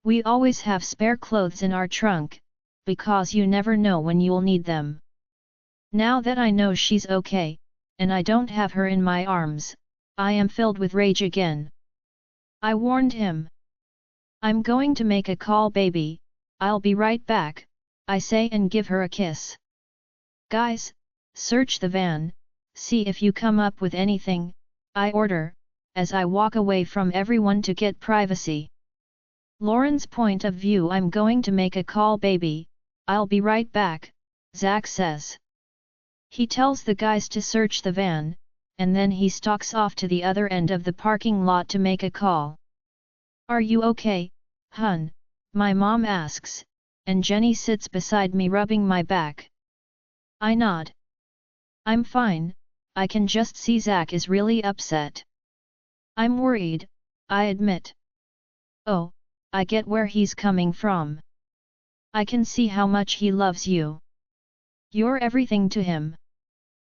We always have spare clothes in our trunk, because you never know when you'll need them. Now that I know she's okay, and I don't have her in my arms, I am filled with rage again. I warned him. I'm going to make a call, baby, I'll be right back, I say and give her a kiss. Guys, search the van, see if you come up with anything, I order, as I walk away from everyone to get privacy. Lauren's point of view. I'm going to make a call, baby, I'll be right back, Zach says. He tells the guys to search the van, and then he stalks off to the other end of the parking lot to make a call. Are you okay, hun? My mom asks, and Jenny sits beside me rubbing my back. I nod. I'm fine, I can just see Zach is really upset. I'm worried, I admit. Oh, I get where he's coming from. I can see how much he loves you. You're everything to him.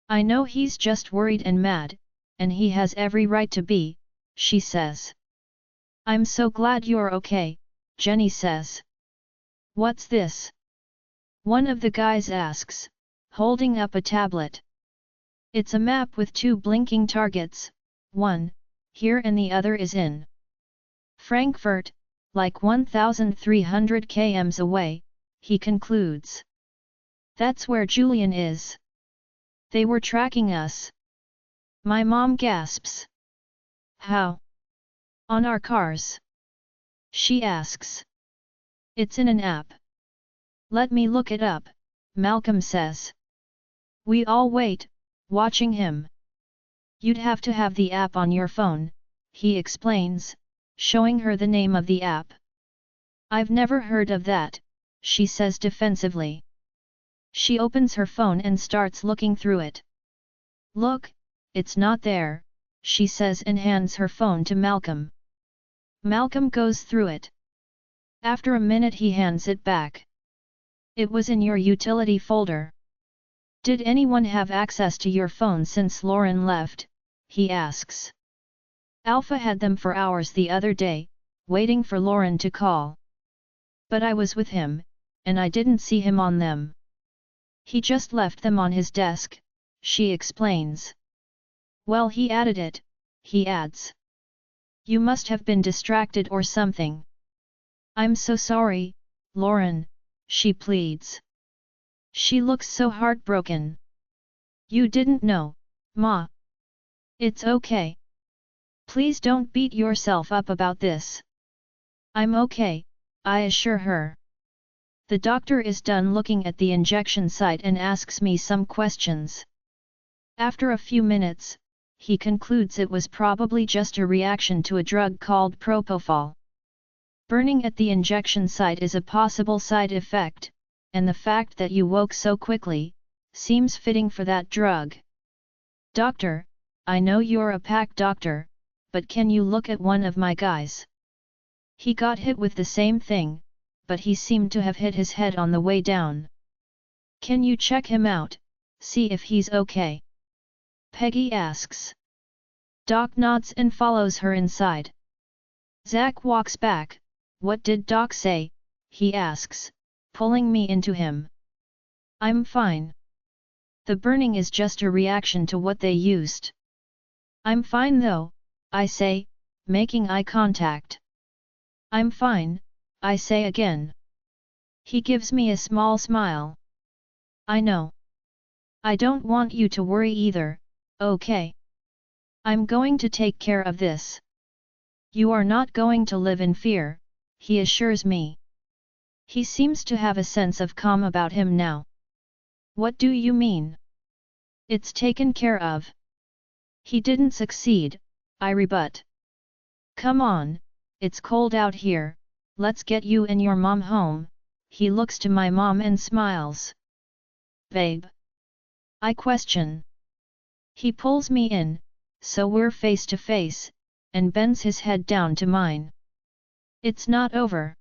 I know he's just worried and mad, and he has every right to be, she says. I'm so glad you're okay, Jenny says. What's this? One of the guys asks, holding up a tablet. It's a map with two blinking targets, one here and the other is in Frankfurt, like 1,300 km away, he concludes. That's where Julian is. They were tracking us. My mom gasps. How? On our cars? She asks. It's in an app. Let me look it up, Malcolm says. We all wait, watching him. You'd have to have the app on your phone, he explains, showing her the name of the app. I've never heard of that, she says defensively. She opens her phone and starts looking through it. Look, it's not there, she says and hands her phone to Malcolm. Malcolm goes through it. After a minute he hands it back. It was in your utility folder. Did anyone have access to your phone since Lauren left? He asks. Alpha had them for hours the other day, waiting for Lauren to call. But I was with him, and I didn't see him on them. He just left them on his desk, she explains. Well, he added it, he adds. You must have been distracted or something. I'm so sorry, Lauren, she pleads. She looks so heartbroken. You didn't know, Ma. It's okay. Please don't beat yourself up about this. I'm okay, I assure her. The doctor is done looking at the injection site and asks me some questions. After a few minutes, he concludes it was probably just a reaction to a drug called propofol. Burning at the injection site is a possible side effect, and the fact that you woke so quickly seems fitting for that drug. Doctor, I know you're a pack doctor, but can you look at one of my guys? He got hit with the same thing, but he seemed to have hit his head on the way down. Can you check him out, see if he's okay? Peggy asks. Doc nods and follows her inside. Zack walks back. What did Doc say? He asks, pulling me into him. I'm fine. The burning is just a reaction to what they used. I'm fine though, I say, making eye contact. I'm fine, I say again. He gives me a small smile. I know. I don't want you to worry either, okay? I'm going to take care of this. You are not going to live in fear, he assures me. He seems to have a sense of calm about him now. What do you mean? It's taken care of. He didn't succeed, I rebut. Come on, it's cold out here, let's get you and your mom home. He looks to my mom and smiles. Babe? I question. He pulls me in, so we're face to face, and bends his head down to mine. It's not over.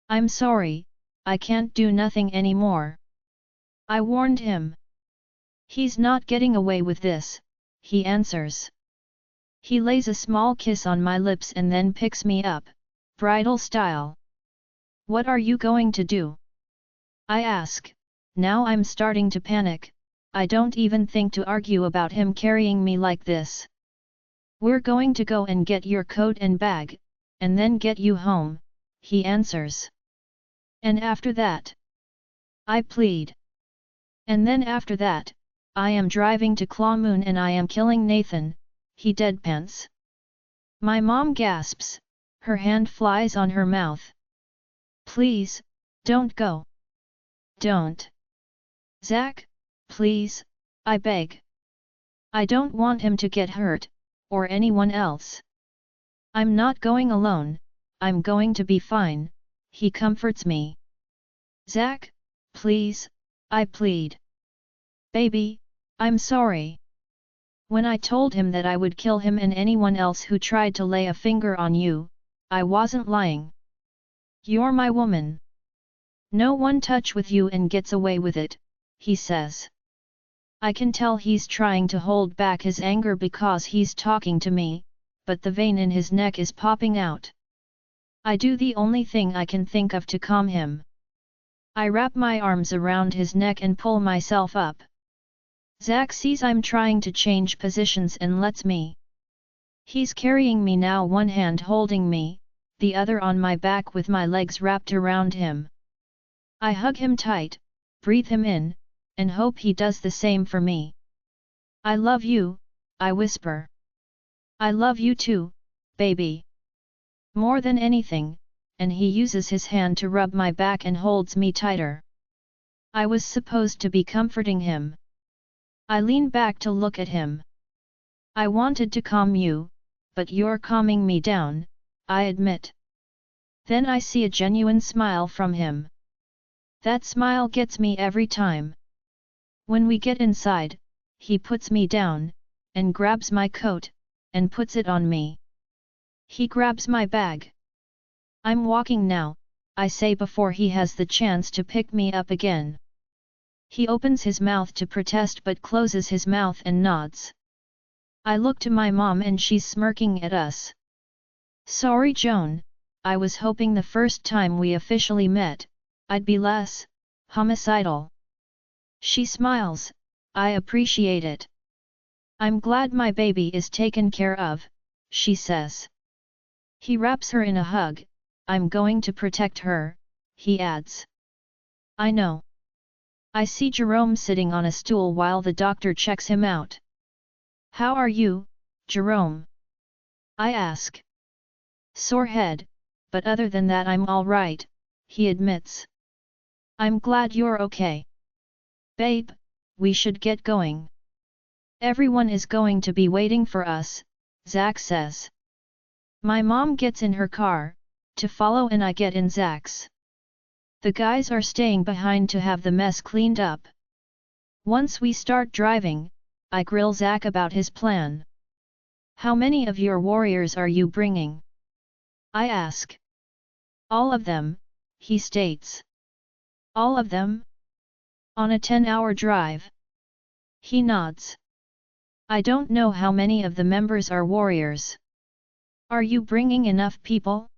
I'm sorry, I can't do nothing anymore. I warned him. He's not getting away with this, he answers. He lays a small kiss on my lips and then picks me up, bridal style. What are you going to do? I ask. Now I'm starting to panic. I don't even think to argue about him carrying me like this. We're going to go and get your coat and bag, and then get you home, he answers. And after that? I plead. And then after that, I am driving to Claw Moon and I am killing Nathan, he deadpans. My mom gasps, her hand flies on her mouth. Please, don't go. Don't. Zack, please, I beg. I don't want him to get hurt, or anyone else. I'm not going alone, I'm going to be fine, he comforts me. Zack, please, I plead. Baby, I'm sorry. When I told him that I would kill him and anyone else who tried to lay a finger on you, I wasn't lying. You're my woman. No one touch with you and gets away with it, he says. I can tell he's trying to hold back his anger because he's talking to me, but the vein in his neck is popping out. I do the only thing I can think of to calm him. I wrap my arms around his neck and pull myself up. Zack sees I'm trying to change positions and lets me. He's carrying me now, one hand holding me, the other on my back with my legs wrapped around him. I hug him tight, breathe him in, and hope he does the same for me. I love you, I whisper. I love you too, baby. More than anything, and he uses his hand to rub my back and holds me tighter. I was supposed to be comforting him. I lean back to look at him. I wanted to calm you, but you're calming me down, I admit. Then I see a genuine smile from him. That smile gets me every time. When we get inside, he puts me down, and grabs my coat, and puts it on me. He grabs my bag. I'm walking now, I say before he has the chance to pick me up again. He opens his mouth to protest but closes his mouth and nods. I look to my mom and she's smirking at us. Sorry Joan, I was hoping the first time we officially met, I'd be less homicidal. She smiles, I appreciate it. I'm glad my baby is taken care of, she says. He wraps her in a hug. I'm going to protect her, he adds. I know. I see Jerome sitting on a stool while the doctor checks him out. How are you, Jerome? I ask. Sore head, but other than that I'm all right, he admits. I'm glad you're okay. Babe, we should get going. Everyone is going to be waiting for us, Zack says. My mom gets in her car, to follow, and I get in Zack's. The guys are staying behind to have the mess cleaned up. Once we start driving, I grill Zack about his plan. How many of your warriors are you bringing? I ask. All of them, he states. All of them? On a 10-hour drive? He nods. I don't know how many of the members are warriors. Are you bringing enough people?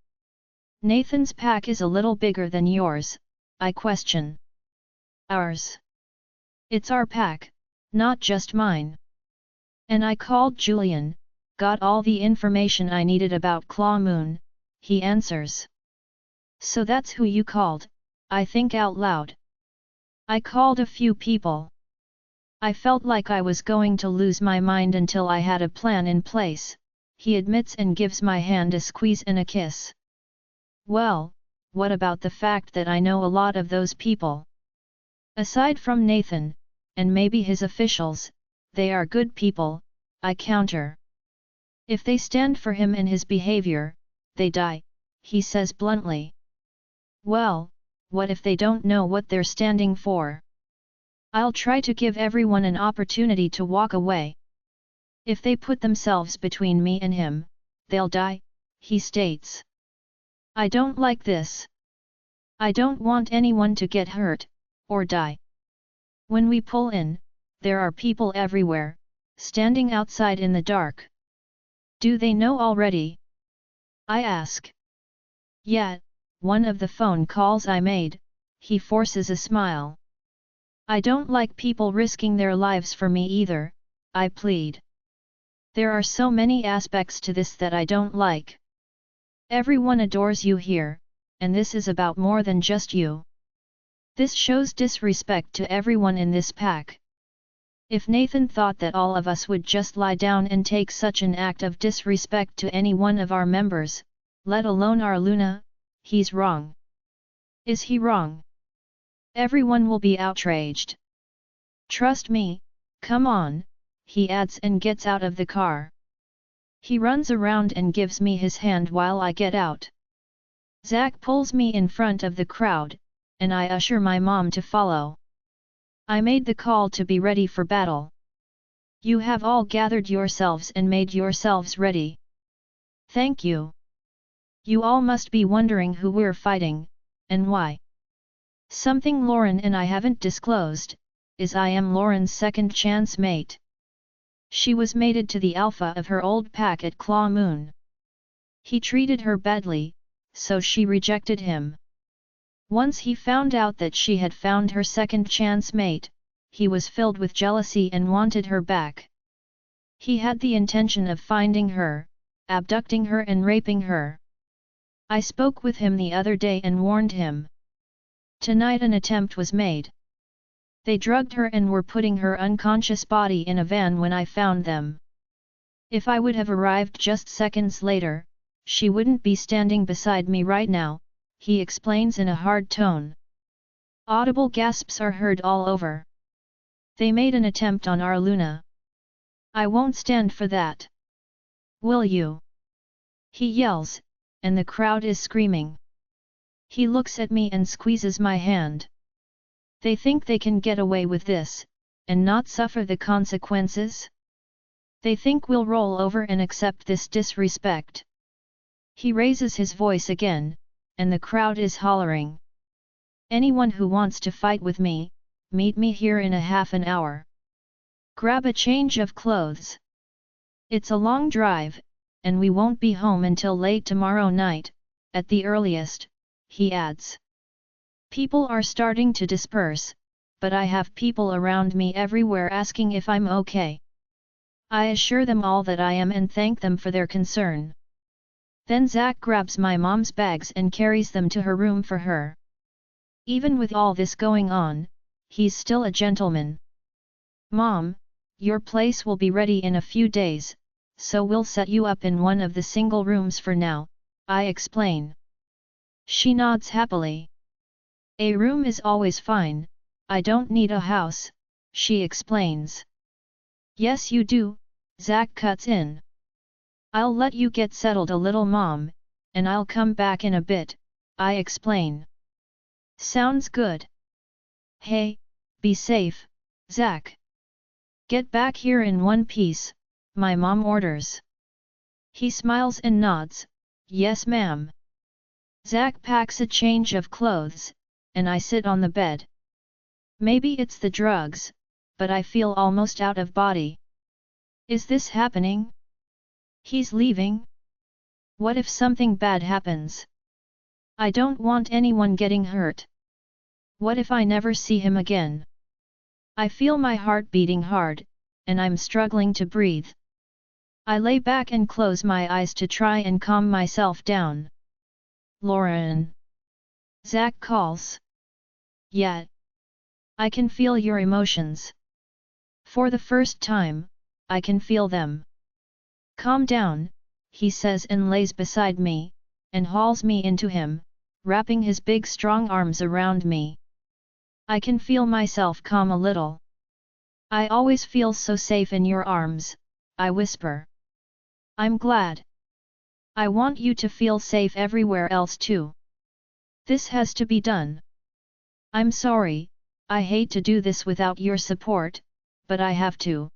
Nathan's pack is a little bigger than yours, I question. Ours. It's our pack, not just mine. And I called Julian, got all the information I needed about Claw Moon, he answers. So that's who you called, I think out loud. I called a few people. I felt like I was going to lose my mind until I had a plan in place, he admits and gives my hand a squeeze and a kiss. Well, what about the fact that I know a lot of those people? Aside from Nathan, and maybe his officials, they are good people, I counter. If they stand for him and his behavior, they die, he says bluntly. Well, what if they don't know what they're standing for? I'll try to give everyone an opportunity to walk away. If they put themselves between me and him, they'll die, he states. I don't like this. I don't want anyone to get hurt, or die. When we pull in, there are people everywhere, standing outside in the dark. Do they know already? I ask. Yeah, one of the phone calls I made, he forces a smile. I don't like people risking their lives for me either, I plead. There are so many aspects to this that I don't like. Everyone adores you here, and this is about more than just you. This shows disrespect to everyone in this pack. If Nathan thought that all of us would just lie down and take such an act of disrespect to any one of our members, let alone our Luna, he's wrong. Is he wrong? Everyone will be outraged. Trust me, come on, he adds and gets out of the car. He runs around and gives me his hand while I get out. Zack pulls me in front of the crowd, and I usher my mom to follow. I made the call to be ready for battle. You have all gathered yourselves and made yourselves ready. Thank you. You all must be wondering who we're fighting, and why. Something Lauren and I haven't disclosed, is I am Lauren's second chance mate. She was mated to the alpha of her old pack at Claw Moon. He treated her badly, so she rejected him. Once he found out that she had found her second chance mate, he was filled with jealousy and wanted her back. He had the intention of finding her, abducting her and raping her. I spoke with him the other day and warned him. Tonight an attempt was made. They drugged her and were putting her unconscious body in a van when I found them. If I would have arrived just seconds later, she wouldn't be standing beside me right now, he explains in a hard tone. Audible gasps are heard all over. They made an attempt on our Luna. I won't stand for that. Will you? He yells, and the crowd is screaming. He looks at me and squeezes my hand. They think they can get away with this, and not suffer the consequences? They think we'll roll over and accept this disrespect. He raises his voice again, and the crowd is hollering. Anyone who wants to fight with me, meet me here in a half an hour. Grab a change of clothes. It's a long drive, and we won't be home until late tomorrow night, at the earliest, he adds. People are starting to disperse, but I have people around me everywhere asking if I'm okay. I assure them all that I am and thank them for their concern. Then Zack grabs my mom's bags and carries them to her room for her. Even with all this going on, he's still a gentleman. Mom, your place will be ready in a few days, so we'll set you up in one of the single rooms for now, I explain. She nods happily. A room is always fine, I don't need a house, she explains. Yes you do, Zack cuts in. I'll let you get settled a little mom, and I'll come back in a bit, I explain. Sounds good. Hey, be safe, Zack. Get back here in one piece, my mom orders. He smiles and nods, yes ma'am. Zack packs a change of clothes, and I sit on the bed. Maybe it's the drugs, but I feel almost out of body. Is this happening? He's leaving? What if something bad happens? I don't want anyone getting hurt. What if I never see him again? I feel my heart beating hard, and I'm struggling to breathe. I lay back and close my eyes to try and calm myself down. Lauren. Zack calls. Yeah. I can feel your emotions. For the first time, I can feel them. Calm down, he says and lays beside me, and hauls me into him, wrapping his big strong arms around me. I can feel myself calm a little. I always feel so safe in your arms, I whisper. I'm glad. I want you to feel safe everywhere else too. This has to be done. I'm sorry, I hate to do this without your support, but I have to.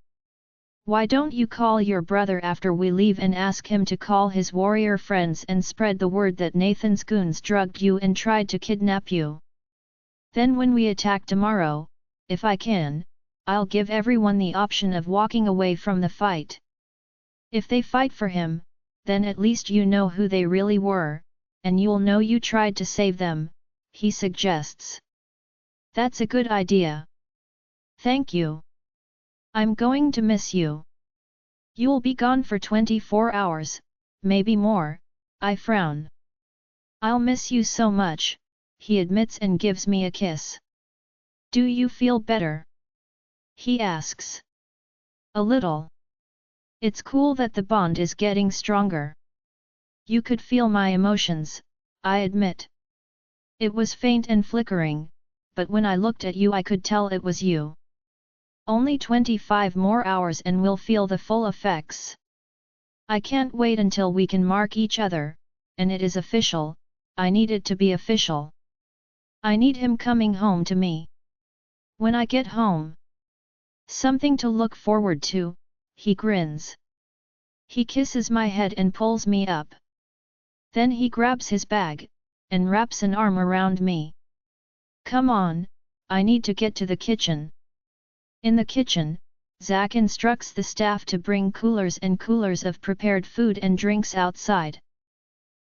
Why don't you call your brother after we leave and ask him to call his warrior friends and spread the word that Nathan's goons drugged you and tried to kidnap you? Then when we attack tomorrow, if I can, I'll give everyone the option of walking away from the fight. If they fight for him, then at least you know who they really were, and you'll know you tried to save them, he suggests. That's a good idea. Thank you. I'm going to miss you. You'll be gone for 24 hours, maybe more, I frown. I'll miss you so much, he admits and gives me a kiss. Do you feel better? He asks. A little. It's cool that the bond is getting stronger. You could feel my emotions, I admit. It was faint and flickering, but when I looked at you I could tell it was you. Only 25 more hours and we'll feel the full effects. I can't wait until we can mark each other, and it is official, I need it to be official. I need him coming home to me. When I get home. Something to look forward to, he grins. He kisses my head and pulls me up. Then he grabs his bag, and wraps an arm around me. Come on, I need to get to the kitchen. In the kitchen, Zack instructs the staff to bring coolers and coolers of prepared food and drinks outside.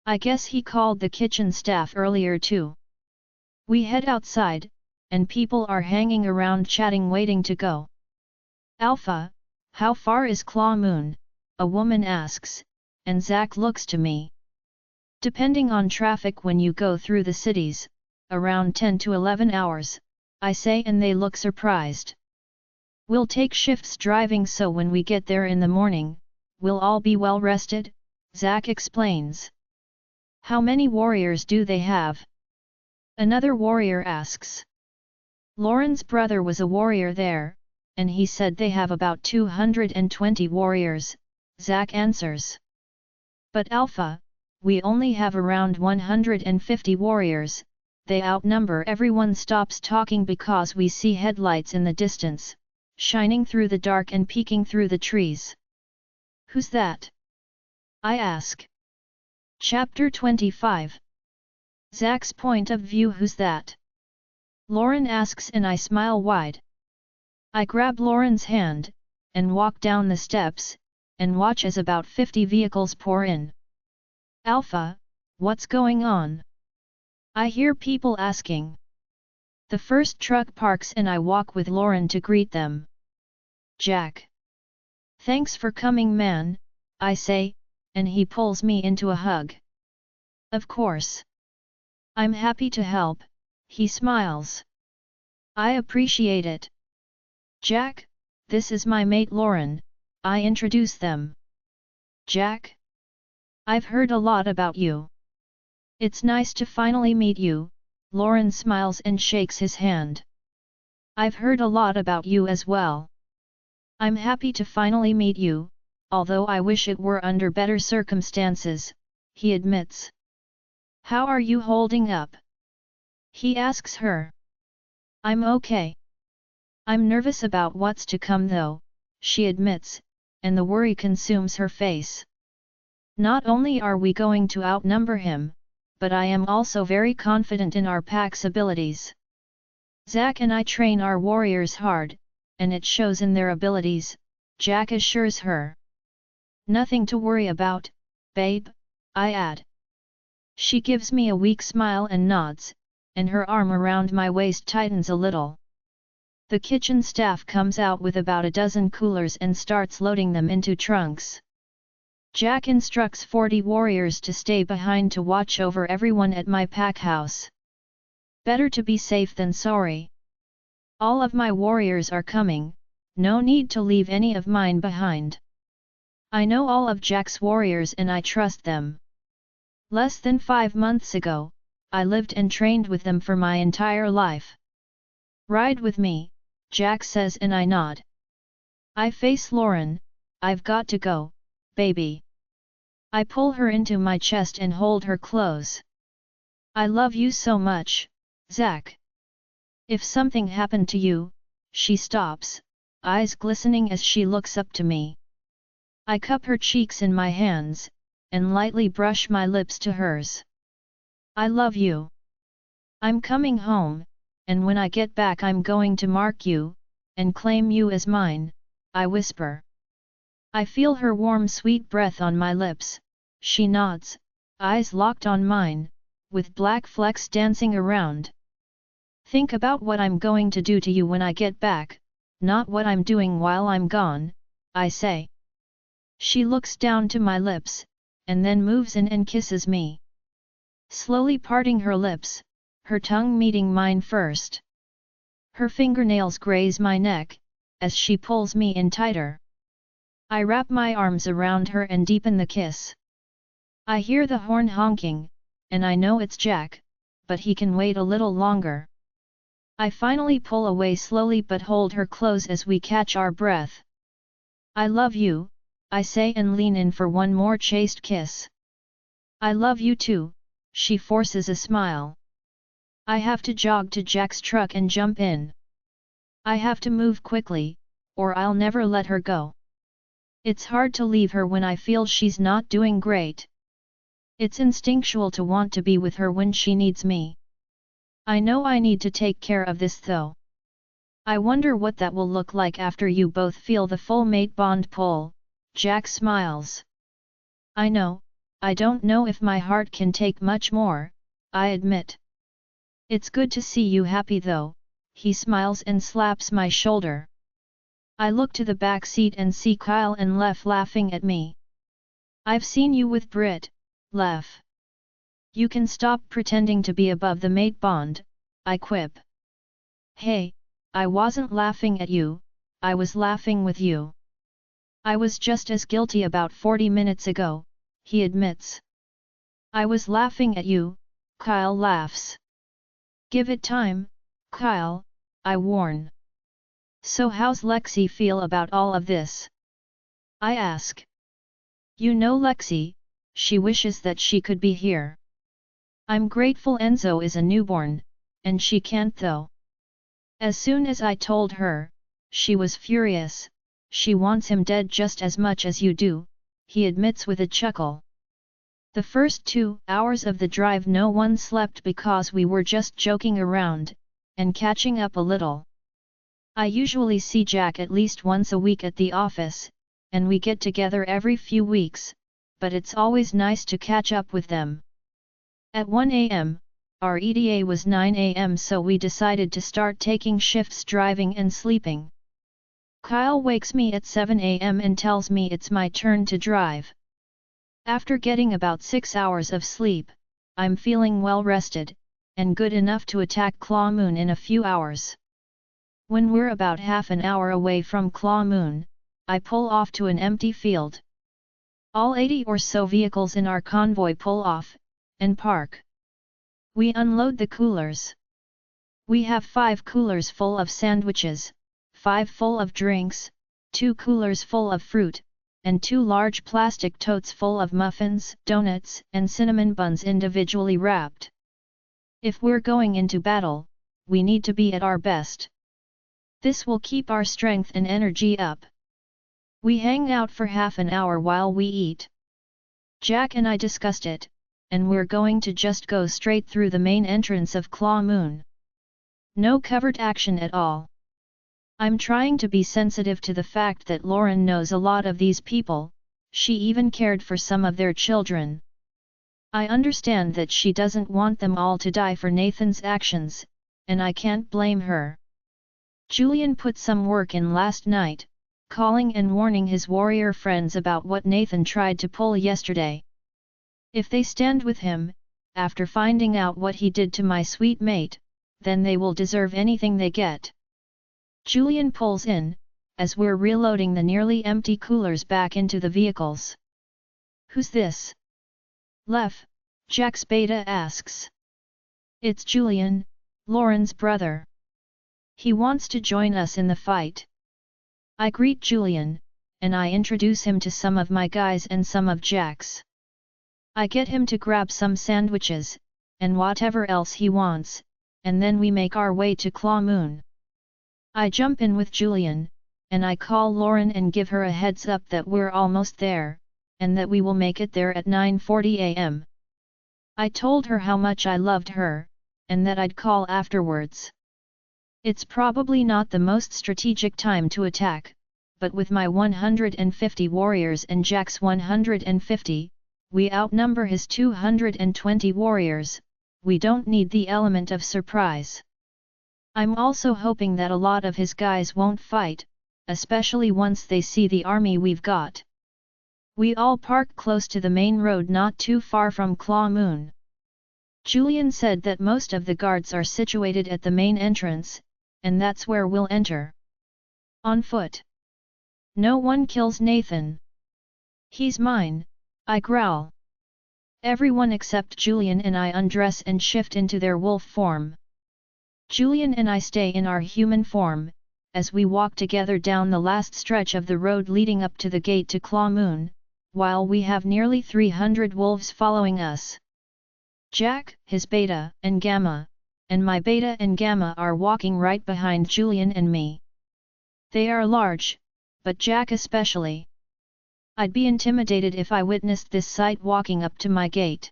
I guess he called the kitchen staff earlier too. We head outside, and people are hanging around chatting waiting to go. Alpha, how far is Claw Moon? A woman asks, and Zack looks to me. Depending on traffic when you go through the cities, around 10 to 11 hours, I say and they look surprised. We'll take shifts driving so when we get there in the morning, we'll all be well rested, Zack explains. How many warriors do they have? Another warrior asks. Lauren's brother was a warrior there, and he said they have about 220 warriors, Zack answers. But Alpha, we only have around 150 warriors, they outnumber. Everyone stops talking because we see headlights in the distance, shining through the dark and peeking through the trees. Who's that? I ask. Chapter 25. Zack's point of view. Who's that? Lauren asks and I smile wide. I grab Lauren's hand, and walk down the steps, and watch as about 50 vehicles pour in. Alpha, what's going on? I hear people asking. The first truck parks and I walk with Lauren to greet them. Jack. Thanks for coming man, I say, and he pulls me into a hug. Of course. I'm happy to help, he smiles. I appreciate it. Jack, this is my mate Lauren, I introduce them. Jack? I've heard a lot about you. It's nice to finally meet you, Lauren smiles and shakes his hand. I've heard a lot about you as well. I'm happy to finally meet you, although I wish it were under better circumstances, he admits. How are you holding up? He asks her. I'm okay. I'm nervous about what's to come though, she admits, and the worry consumes her face. Not only are we going to outnumber him, but I am also very confident in our pack's abilities. Zack and I train our warriors hard, and it shows in their abilities, Jack assures her. Nothing to worry about, babe, I add. She gives me a weak smile and nods, and her arm around my waist tightens a little. The kitchen staff comes out with about a dozen coolers and starts loading them into trunks. Jack instructs 40 warriors to stay behind to watch over everyone at my pack house. Better to be safe than sorry. All of my warriors are coming, no need to leave any of mine behind. I know all of Jack's warriors and I trust them. Less than 5 months ago, I lived and trained with them for my entire life. Ride with me, Jack says and I nod. I face Lauren, I've got to go, baby. I pull her into my chest and hold her close. I love you so much, Zack. If something happened to you, she stops, eyes glistening as she looks up to me. I cup her cheeks in my hands, and lightly brush my lips to hers. I love you. I'm coming home, and when I get back I'm going to mark you, and claim you as mine, I whisper. I feel her warm sweet breath on my lips, she nods, eyes locked on mine, with black flecks dancing around. Think about what I'm going to do to you when I get back, not what I'm doing while I'm gone, I say. She looks down to my lips, and then moves in and kisses me. Slowly parting her lips, her tongue meeting mine first. Her fingernails graze my neck, as she pulls me in tighter. I wrap my arms around her and deepen the kiss. I hear the horn honking, and I know it's Jack, but he can wait a little longer. I finally pull away slowly but hold her close as we catch our breath. I love you, I say and lean in for one more chaste kiss. I love you too, she forces a smile. I have to jog to Jack's truck and jump in. I have to move quickly, or I'll never let her go. It's hard to leave her when I feel she's not doing great. It's instinctual to want to be with her when she needs me. I know I need to take care of this though. I wonder what that will look like after you both feel the full mate bond pull, Jack smiles. I know, I don't know if my heart can take much more, I admit. It's good to see you happy though, he smiles and slaps my shoulder. I look to the back seat and see Kyle and Lef laughing at me. I've seen you with Brit, Lef. You can stop pretending to be above the mate bond, I quip. Hey, I wasn't laughing at you, I was laughing with you. I was just as guilty about 40 minutes ago, he admits. I was laughing at you, Kyle laughs. Give it time, Kyle, I warn. So how's Lexi feel about all of this? I ask. You know Lexi, she wishes that she could be here. I'm grateful Enzo is a newborn, and she can't though. As soon as I told her, she was furious, she wants him dead just as much as you do, he admits with a chuckle. The first 2 hours of the drive no one slept because we were just joking around, and catching up a little. I usually see Jack at least once a week at the office, and we get together every few weeks, but it's always nice to catch up with them. At 1 a.m., our ETA was 9 a.m. so we decided to start taking shifts driving and sleeping. Kyle wakes me at 7 a.m. and tells me it's my turn to drive. After getting about 6 hours of sleep, I'm feeling well rested, and good enough to attack Claw Moon in a few hours. When we're about half an hour away from Claw Moon, I pull off to an empty field. All 80 or so vehicles in our convoy pull off, and park. We unload the coolers. We have 5 coolers full of sandwiches, 5 full of drinks, 2 coolers full of fruit, and 2 large plastic totes full of muffins, donuts, and cinnamon buns individually wrapped. If we're going into battle, we need to be at our best. This will keep our strength and energy up. We hang out for half an hour while we eat. Jack and I discussed it, and we're going to just go straight through the main entrance of Claw Moon. No covert action at all. I'm trying to be sensitive to the fact that Lauren knows a lot of these people, she even cared for some of their children. I understand that she doesn't want them all to die for Nathan's actions, and I can't blame her. Julian put some work in last night, calling and warning his warrior friends about what Nathan tried to pull yesterday. If they stand with him, after finding out what he did to my sweet mate, then they will deserve anything they get. Julian pulls in, as we're reloading the nearly empty coolers back into the vehicles. Who's this? Lef, Jack's beta asks. It's Julian, Lauren's brother. He wants to join us in the fight. I greet Julian, and I introduce him to some of my guys and some of Jack's. I get him to grab some sandwiches, and whatever else he wants, and then we make our way to Claw Moon. I jump in with Julian, and I call Lauren and give her a heads up that we're almost there, and that we will make it there at 9:40 a.m. I told her how much I loved her, and that I'd call afterwards. It's probably not the most strategic time to attack, but with my 150 warriors and Jack's 150, we outnumber his 220 warriors, we don't need the element of surprise. I'm also hoping that a lot of his guys won't fight, especially once they see the army we've got. We all park close to the main road not too far from Claw Moon. Julian said that most of the guards are situated at the main entrance, and that's where we'll enter. On foot. No one kills Nathan. He's mine, I growl. Everyone except Julian and I undress and shift into their wolf form. Julian and I stay in our human form, as we walk together down the last stretch of the road leading up to the gate to Claw Moon, while we have nearly 300 wolves following us. Jack, his beta, and gamma, and my beta and gamma are walking right behind Julian and me. They are large, but Jack especially. I'd be intimidated if I witnessed this sight walking up to my gate.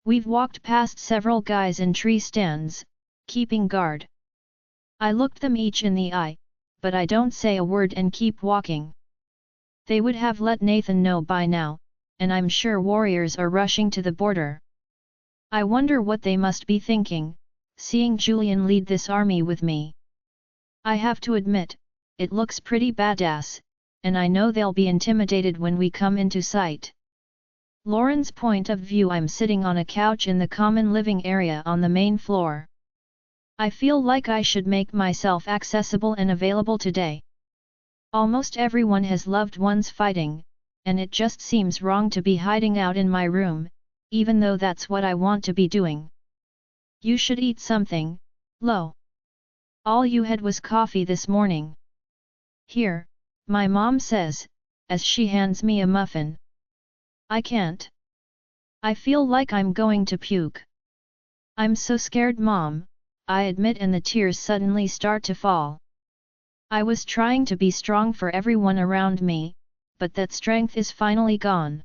We've walked past several guys in tree stands, keeping guard. I looked them each in the eye, but I don't say a word and keep walking. They would have let Nathan know by now, and I'm sure warriors are rushing to the border. I wonder what they must be thinking, seeing Julian lead this army with me. I have to admit, it looks pretty badass, and I know they'll be intimidated when we come into sight. Lauren's point of view: I'm sitting on a couch in the common living area on the main floor. I feel like I should make myself accessible and available today. Almost everyone has loved ones fighting, and it just seems wrong to be hiding out in my room, even though that's what I want to be doing. You should eat something, Lo. All you had was coffee this morning. Here, my mom says, as she hands me a muffin. I can't. I feel like I'm going to puke. I'm so scared, Mom, I admit, and the tears suddenly start to fall. I was trying to be strong for everyone around me, but that strength is finally gone.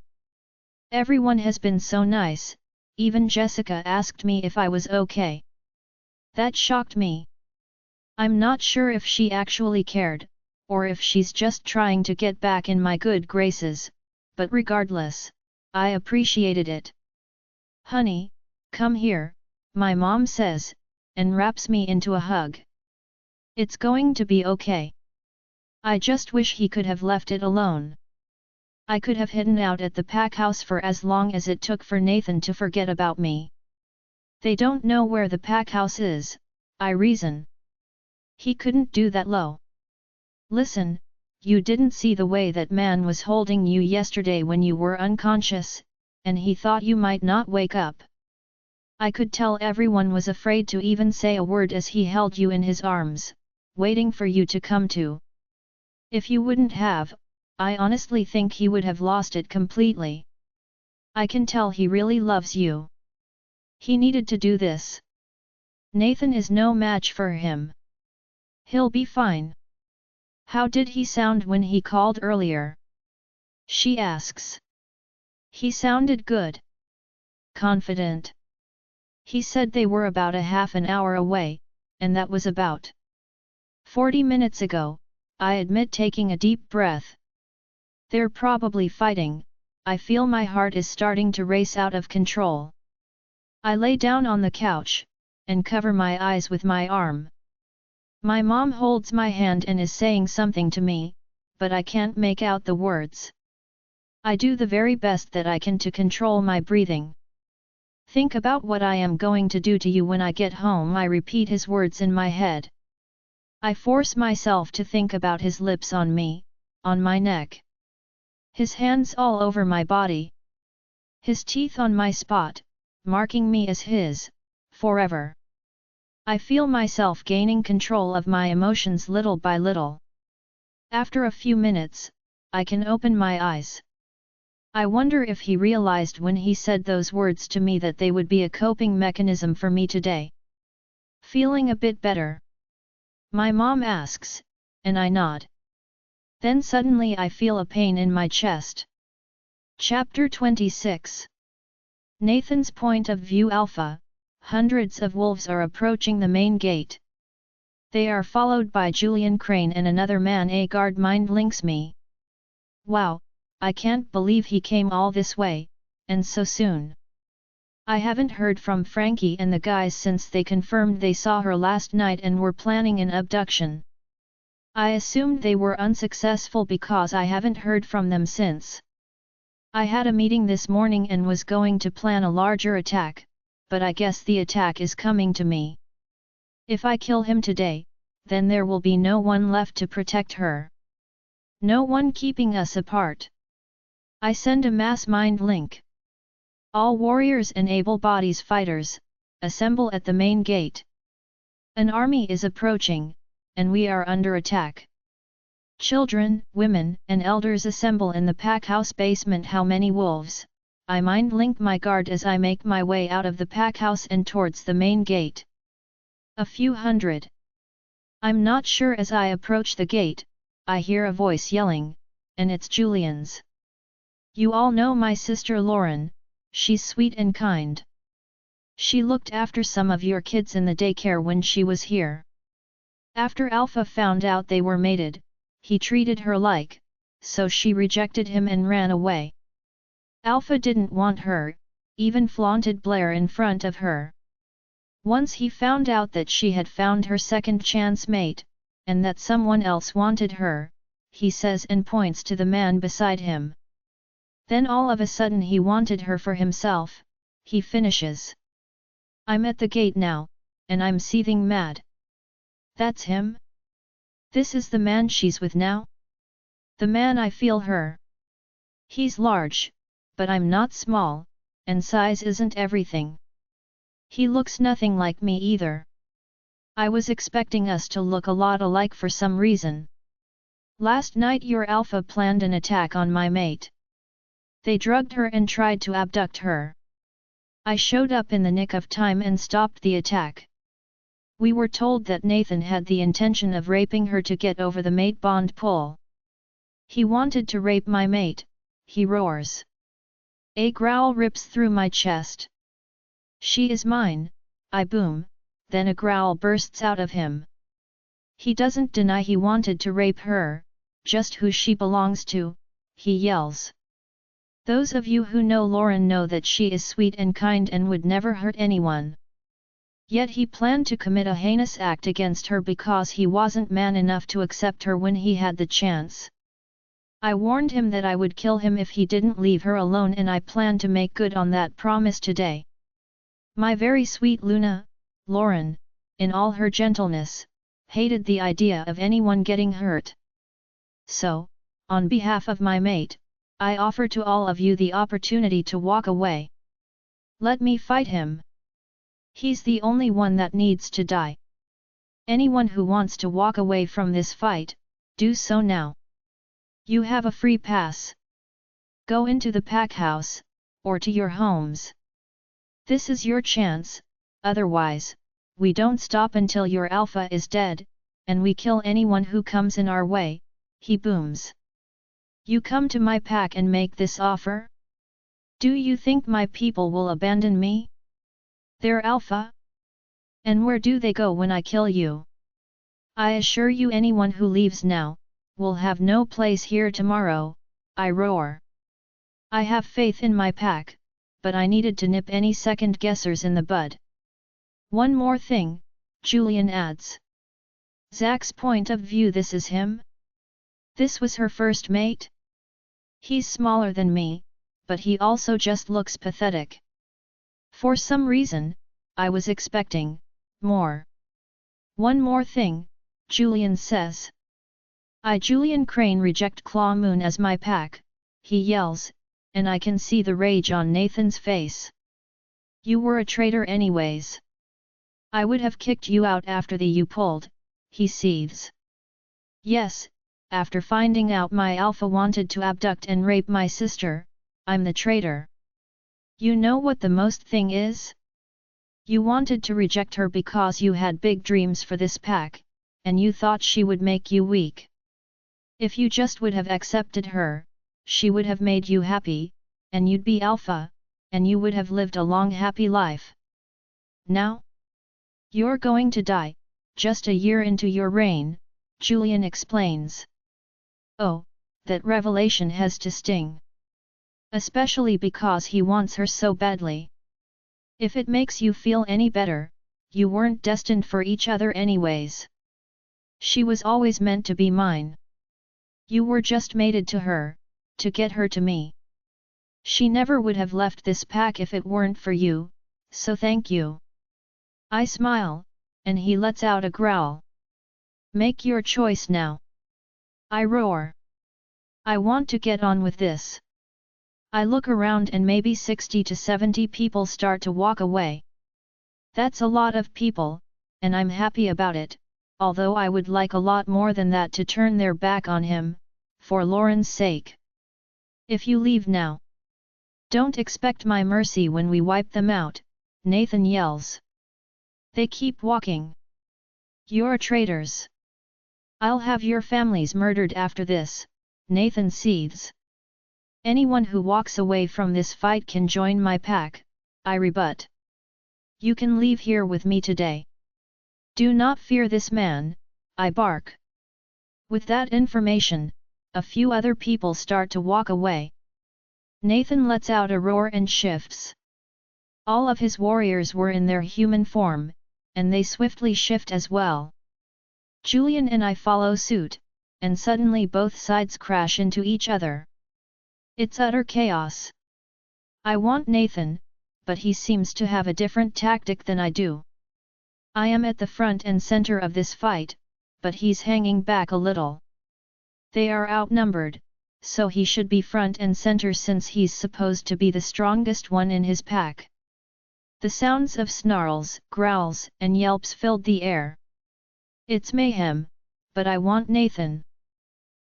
Everyone has been so nice, even Jessica asked me if I was okay. That shocked me. I'm not sure if she actually cared, or if she's just trying to get back in my good graces, but regardless, I appreciated it. Honey, come here, my mom says, and wraps me into a hug. It's going to be okay. I just wish he could have left it alone. I could have hidden out at the pack house for as long as it took for Nathan to forget about me. They don't know where the pack house is, I reason. He couldn't do that, Lo. Listen, you didn't see the way that man was holding you yesterday when you were unconscious, and he thought you might not wake up. I could tell everyone was afraid to even say a word as he held you in his arms, waiting for you to come to. If you wouldn't have, I honestly think he would have lost it completely. I can tell he really loves you. He needed to do this. Nathan is no match for him. He'll be fine. How did he sound when he called earlier? She asks. He sounded good. Confident. He said they were about a half an hour away, and that was about 40 minutes ago, I admit, taking a deep breath. They're probably fighting. I feel my heart is starting to race out of control. I lay down on the couch, and cover my eyes with my arm. My mom holds my hand and is saying something to me, but I can't make out the words. I do the very best that I can to control my breathing. Think about what I am going to do to you when I get home, I repeat his words in my head. I force myself to think about his lips on me, on my neck. His hands all over my body. His teeth on my spot, marking me as his, forever. I feel myself gaining control of my emotions little by little. After a few minutes, I can open my eyes. I wonder if he realized when he said those words to me that they would be a coping mechanism for me today. Feeling a bit better? My mom asks, and I nod. Then suddenly I feel a pain in my chest. Chapter 26. Nathan's point of view. Alpha. Hundreds of wolves are approaching the main gate. They are followed by Julian Crane and another man. A guard mind links me. Wow, I can't believe he came all this way, and so soon. I haven't heard from Frankie and the guys since they confirmed they saw her last night and were planning an abduction. I assumed they were unsuccessful because I haven't heard from them since. I had a meeting this morning and was going to plan a larger attack, but I guess the attack is coming to me. If I kill him today, then there will be no one left to protect her. No one keeping us apart. I send a mass mind link. All warriors and able-bodied fighters, assemble at the main gate. An army is approaching, and we are under attack. Children, women, and elders assemble in the pack house basement. How many wolves? I mind link my guard as I make my way out of the pack house and towards the main gate. A few hundred. I'm not sure. As I approach the gate, I hear a voice yelling, and it's Julian's. You all know my sister Lauren, she's sweet and kind. She looked after some of your kids in the daycare when she was here. After Alpha found out they were mated, he treated her like, so she rejected him and ran away. Alpha didn't want her, even flaunted Blair in front of her. Once he found out that she had found her second chance mate, and that someone else wanted her, he says and points to the man beside him. Then all of a sudden he wanted her for himself, he finishes. I'm at the gate now, and I'm seething mad. That's him? This is the man she's with now? The man I feel her. He's large, but I'm not small, and size isn't everything. He looks nothing like me either. I was expecting us to look a lot alike for some reason. Last night your Alpha planned an attack on my mate. They drugged her and tried to abduct her. I showed up in the nick of time and stopped the attack. We were told that Nathan had the intention of raping her to get over the mate bond pull. He wanted to rape my mate, he roars. A growl rips through my chest. She is mine, I boom, then a growl bursts out of him. He doesn't deny he wanted to rape her, just who she belongs to, he yells. Those of you who know Lauren know that she is sweet and kind and would never hurt anyone. Yet he planned to commit a heinous act against her because he wasn't man enough to accept her when he had the chance. I warned him that I would kill him if he didn't leave her alone, and I plan to make good on that promise today. My very sweet Luna, Lauren, in all her gentleness, hated the idea of anyone getting hurt. So, on behalf of my mate, I offer to all of you the opportunity to walk away. Let me fight him. He's the only one that needs to die. Anyone who wants to walk away from this fight, do so now. You have a free pass. Go into the pack house, or to your homes. This is your chance, otherwise, we don't stop until your alpha is dead, and we kill anyone who comes in our way, he booms. You come to my pack and make this offer? Do you think my people will abandon me? They're alpha? And where do they go when I kill you? I assure you anyone who leaves now, will have no place here tomorrow, I roar. I have faith in my pack, but I needed to nip any second guessers in the bud. One more thing, Julian adds. Zach's point of view, this is him? This was her first mate? He's smaller than me, but he also just looks pathetic. For some reason, I was expecting more. One more thing, Julian says. Julian Crane reject Claw Moon as my pack, he yells, and I can see the rage on Nathan's face. You were a traitor anyways. I would have kicked you out after the you pulled, he seethes. Yes, after finding out my alpha wanted to abduct and rape my sister, I'm the traitor. You know what the most thing is? You wanted to reject her because you had big dreams for this pack, and you thought she would make you weak. If you just would have accepted her, she would have made you happy, and you'd be alpha, and you would have lived a long happy life. Now? You're going to die, just a year into your reign, Julian explains. Oh, that revelation has to sting. Especially because he wants her so badly. If it makes you feel any better, you weren't destined for each other anyways. She was always meant to be mine. You were just mated to her, to get her to me. She never would have left this pack if it weren't for you, so thank you. I smile, and he lets out a growl. Make your choice now. I roar. I want to get on with this. I look around and maybe 60 to 70 people start to walk away. That's a lot of people, and I'm happy about it, although I would like a lot more than that to turn their back on him, for Lauren's sake. If you leave now, don't expect my mercy when we wipe them out, Nathan yells. They keep walking. You're traitors. I'll have your families murdered after this, Nathan seethes. Anyone who walks away from this fight can join my pack, I rebut. You can leave here with me today. Do not fear this man, I bark. With that information, a few other people start to walk away. Nathan lets out a roar and shifts. All of his warriors were in their human form, and they swiftly shift as well. Julian and I follow suit, and suddenly both sides crash into each other. It's utter chaos. I want Nathan, but he seems to have a different tactic than I do. I am at the front and center of this fight, but he's hanging back a little. They are outnumbered, so he should be front and center since he's supposed to be the strongest one in his pack. The sounds of snarls, growls, and yelps filled the air. It's mayhem, but I want Nathan.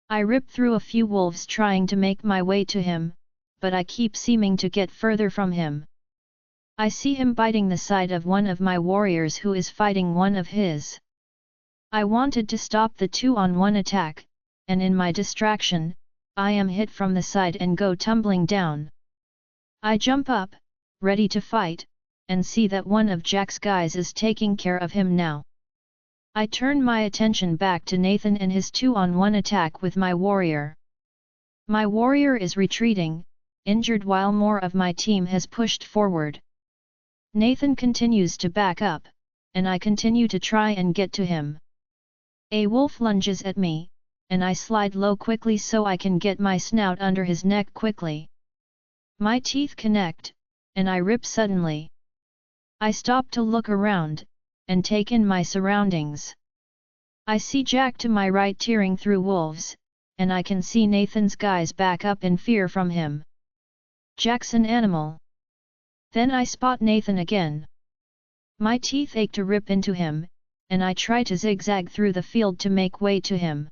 I rip through a few wolves trying to make my way to him, but I keep seeming to get further from him. I see him biting the side of one of my warriors who is fighting one of his. I wanted to stop the 2-on-1 attack, and in my distraction, I am hit from the side and go tumbling down. I jump up, ready to fight, and see that one of Jack's guys is taking care of him now. I turn my attention back to Nathan and his 2-on-1 attack with my warrior. My warrior is retreating, injured while more of my team has pushed forward. Nathan continues to back up, and I continue to try and get to him. A wolf lunges at me, and I slide low quickly so I can get my snout under his neck quickly. My teeth connect, and I rip suddenly. I stop to look around, and take in my surroundings. I see Jack to my right tearing through wolves, and I can see Nathan's guys back up in fear from him. Jack's an animal. Then I spot Nathan again. My teeth ache to rip into him, and I try to zigzag through the field to make way to him.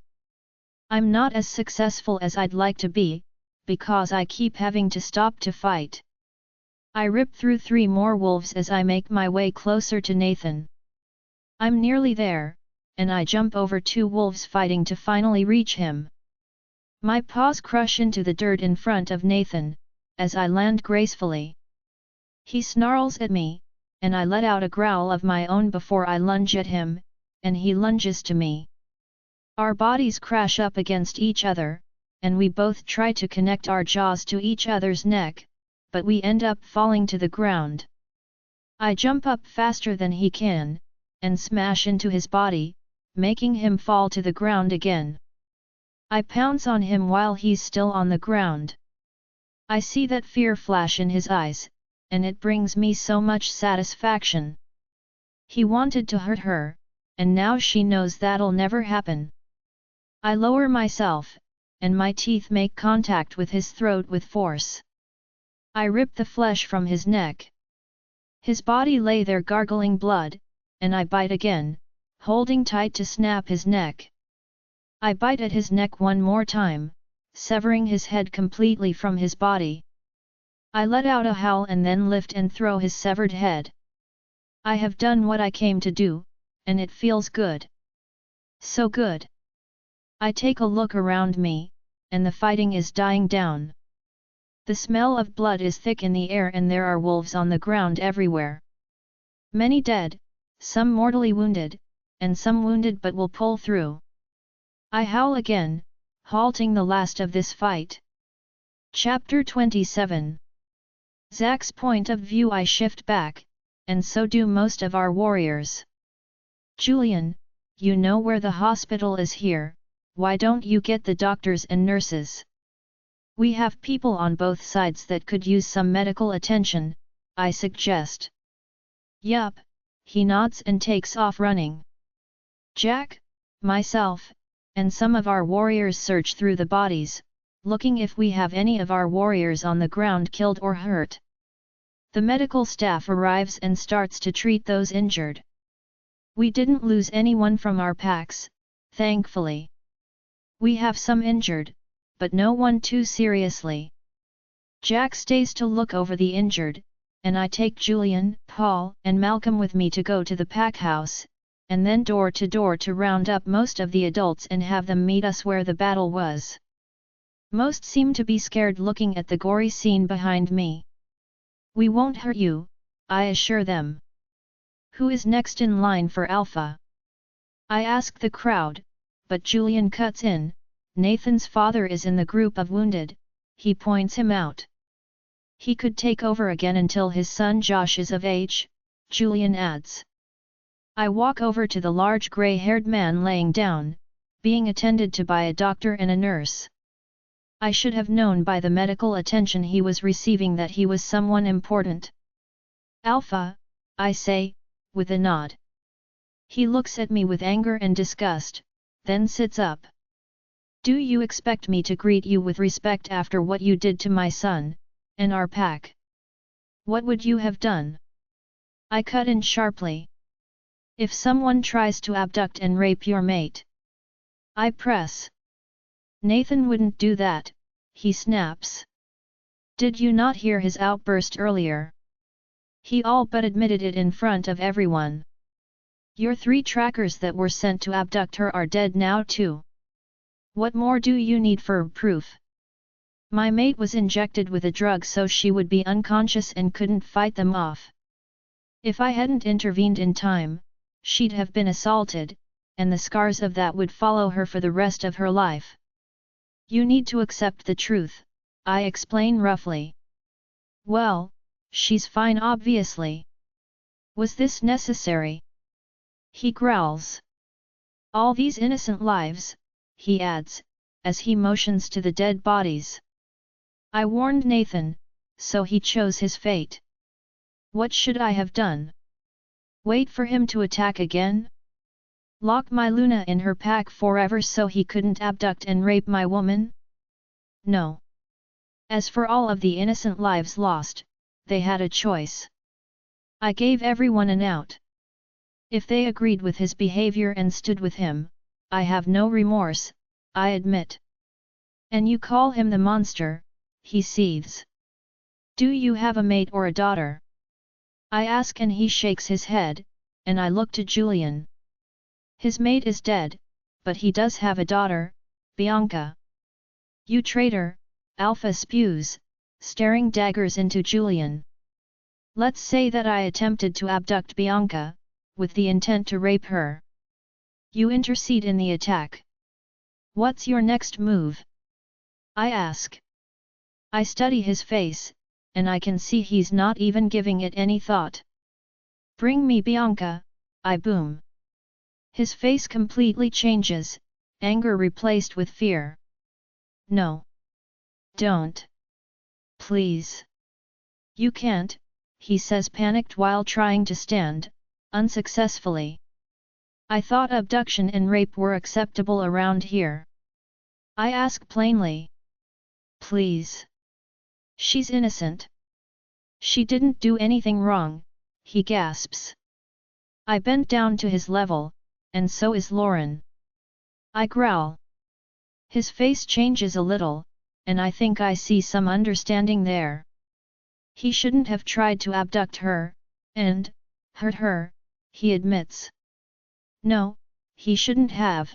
I'm not as successful as I'd like to be, because I keep having to stop to fight. I rip through 3 more wolves as I make my way closer to Nathan. I'm nearly there, and I jump over 2 wolves fighting to finally reach him. My paws crush into the dirt in front of Nathan, as I land gracefully. He snarls at me, and I let out a growl of my own before I lunge at him, and he lunges to me. Our bodies crash up against each other, and we both try to connect our jaws to each other's neck, but we end up falling to the ground. I jump up faster than he can, and smash into his body, making him fall to the ground again. I pounce on him while he's still on the ground. I see that fear flash in his eyes, and it brings me so much satisfaction. He wanted to hurt her, and now she knows that'll never happen. I lower myself, and my teeth make contact with his throat with force. I rip the flesh from his neck. His body lay there gargling blood, and I bite again, holding tight to snap his neck. I bite at his neck one more time, severing his head completely from his body. I let out a howl and then lift and throw his severed head. I have done what I came to do, and it feels good. So good. I take a look around me, and the fighting is dying down. The smell of blood is thick in the air and there are wolves on the ground everywhere. Many dead, some mortally wounded, and some wounded but will pull through. I howl again, halting the last of this fight. Chapter 27. Zack's point of view. I shift back, and so do most of our warriors. Julian, you know where the hospital is here, why don't you get the doctors and nurses? We have people on both sides that could use some medical attention, I suggest. Yup, he nods and takes off running. Jack, myself, and some of our warriors search through the bodies, looking if we have any of our warriors on the ground killed or hurt. The medical staff arrives and starts to treat those injured. We didn't lose anyone from our packs, thankfully. We have some injured, but no one too seriously. Jack stays to look over the injured, and I take Julian, Paul, and Malcolm with me to go to the pack house, and then door to door to round up most of the adults and have them meet us where the battle was. Most seem to be scared looking at the gory scene behind me. We won't hurt you, I assure them. Who is next in line for Alpha? I ask the crowd, but Julian cuts in. Nathan's father is in the group of wounded, he points him out. He could take over again until his son Josh is of age, Julian adds. I walk over to the large grey-haired man laying down, being attended to by a doctor and a nurse. I should have known by the medical attention he was receiving that he was someone important. Alpha, I say, with a nod. He looks at me with anger and disgust, then sits up. Do you expect me to greet you with respect after what you did to my son, and our pack? What would you have done? I cut in sharply. If someone tries to abduct and rape your mate. I press. Nathan wouldn't do that, he snaps. Did you not hear his outburst earlier? He all but admitted it in front of everyone. Your 3 trackers that were sent to abduct her are dead now too. What more do you need for proof? My mate was injected with a drug so she would be unconscious and couldn't fight them off. If I hadn't intervened in time, she'd have been assaulted, and the scars of that would follow her for the rest of her life. You need to accept the truth, I explain roughly. Well, she's fine obviously. Was this necessary? He growls. All these innocent lives, he adds, as he motions to the dead bodies. I warned Nathan, so he chose his fate. What should I have done? Wait for him to attack again? Lock my Luna in her pack forever so he couldn't abduct and rape my woman? No. As for all of the innocent lives lost, they had a choice. I gave everyone an out. If they agreed with his behavior and stood with him, I have no remorse, I admit. And you call him the monster, he seethes. Do you have a mate or a daughter? I ask and he shakes his head, and I look to Julian. His mate is dead, but he does have a daughter, Bianca. You traitor, Alpha spews, staring daggers into Julian. Let's say that I attempted to abduct Bianca, with the intent to rape her. You intercede in the attack. What's your next move? I ask. I study his face, and I can see he's not even giving it any thought. Bring me Bianca, I boom. His face completely changes, anger replaced with fear. No. Don't. Please. You can't, he says panicked while trying to stand, unsuccessfully. I thought abduction and rape were acceptable around here. I ask plainly. Please. She's innocent. She didn't do anything wrong, he gasps. I bend down to his level, and so is Lauren. I growl. His face changes a little, and I think I see some understanding there. He shouldn't have tried to abduct her, and hurt her, he admits. No, he shouldn't have.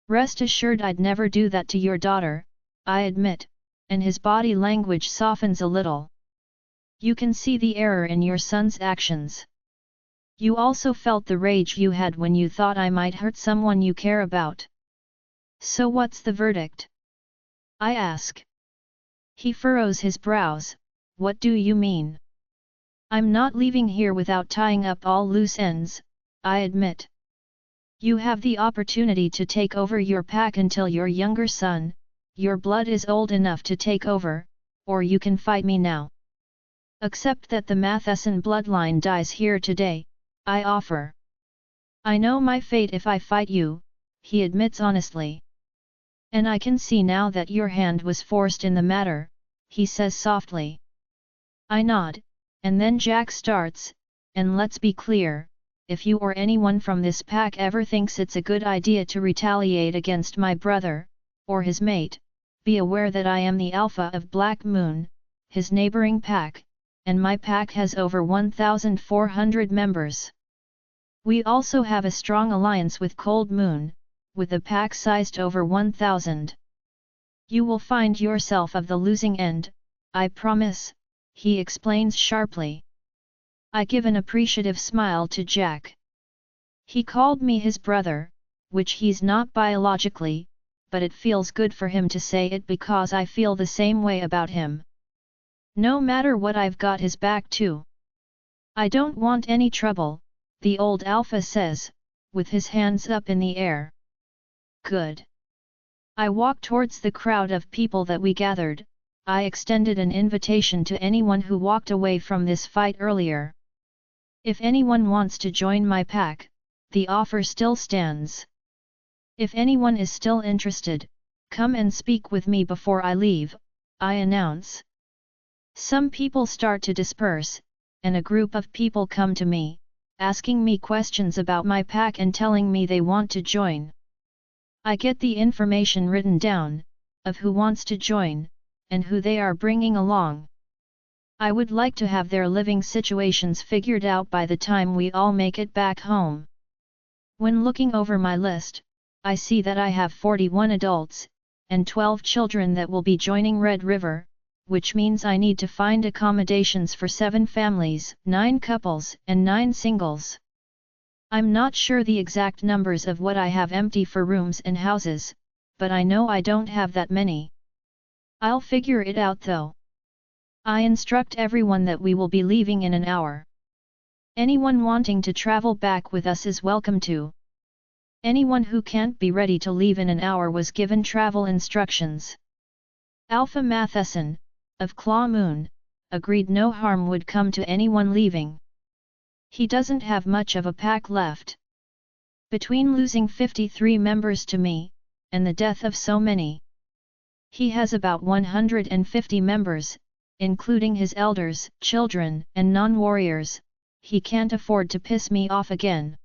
Rest assured I'd never do that to your daughter, I admit, and his body language softens a little. You can see the error in your son's actions. You also felt the rage you had when you thought I might hurt someone you care about. So what's the verdict? I ask. He furrows his brows. What do you mean? I'm not leaving here without tying up all loose ends, I admit. You have the opportunity to take over your pack until your younger son, your blood is old enough to take over, or you can fight me now. Accept that the Matheson bloodline dies here today, I offer. I know my fate if I fight you, he admits honestly. And I can see now that your hand was forced in the matter, he says softly. I nod, and then Jack starts, and let's be clear, if you or anyone from this pack ever thinks it's a good idea to retaliate against my brother, or his mate, be aware that I am the Alpha of Black Moon, his neighboring pack, and my pack has over 1,400 members. We also have a strong alliance with Cold Moon, with a pack sized over 1,000. You will find yourself of the losing end, I promise, he explains sharply. I give an appreciative smile to Jack. He called me his brother, which he's not biologically, but it feels good for him to say it because I feel the same way about him. No matter what, I've got his back too. I don't want any trouble, the old Alpha says, with his hands up in the air. Good. I walk towards the crowd of people that we gathered. I extended an invitation to anyone who walked away from this fight earlier. If anyone wants to join my pack, the offer still stands. If anyone is still interested, come and speak with me before I leave, I announce. Some people start to disperse, and a group of people come to me, asking me questions about my pack and telling me they want to join. I get the information written down, of who wants to join, and who they are bringing along. I would like to have their living situations figured out by the time we all make it back home. When looking over my list, I see that I have 41 adults, and 12 children that will be joining Red River, which means I need to find accommodations for 7 families, 9 couples, and 9 singles. I'm not sure the exact numbers of what I have empty for rooms and houses, but I know I don't have that many. I'll figure it out though. I instruct everyone that we will be leaving in an hour. Anyone wanting to travel back with us is welcome to. Anyone who can't be ready to leave in an hour was given travel instructions. Alpha Matheson, of Claw Moon, agreed no harm would come to anyone leaving. He doesn't have much of a pack left. Between losing 53 members to me, and the death of so many, he has about 150 members, including his elders, children, and non-warriors, he can't afford to piss me off again.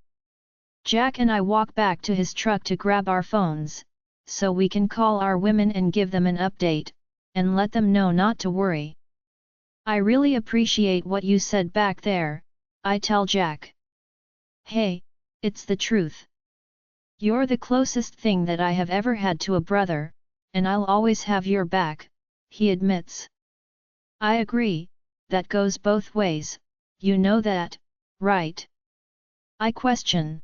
Jack and I walk back to his truck to grab our phones, so we can call our women and give them an update, and let them know not to worry. I really appreciate what you said back there, I tell Jack. Hey, it's the truth. You're the closest thing that I have ever had to a brother, and I'll always have your back, he admits. I agree, that goes both ways, you know that, right? I question.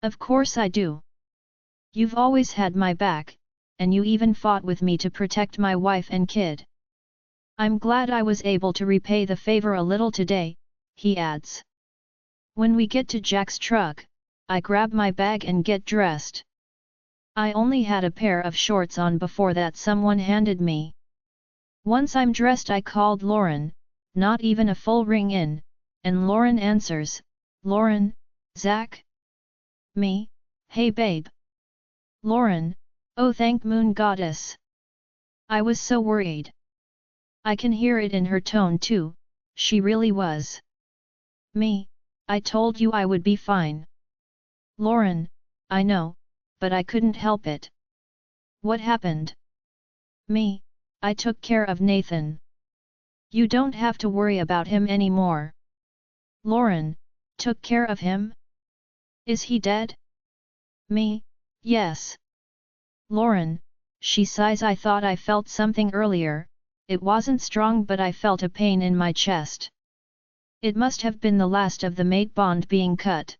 Of course I do. You've always had my back, and you even fought with me to protect my wife and kid. I'm glad I was able to repay the favor a little today, he adds. When we get to Jack's truck, I grab my bag and get dressed. I only had a pair of shorts on before that someone handed me. Once I'm dressed I called Lauren, not even a full ring in, and Lauren answers, Lauren, Zach? Me, hey babe. Lauren, oh thank moon goddess. I was so worried. I can hear it in her tone too, she really was. Me, I told you I would be fine. Lauren, I know, but I couldn't help it. What happened? Me, I took care of Nathan. You don't have to worry about him anymore. Lauren, took care of him? Is he dead? Me, yes. Lauren, she sighs. I thought I felt something earlier, it wasn't strong but I felt a pain in my chest. It must have been the last of the mate bond being cut.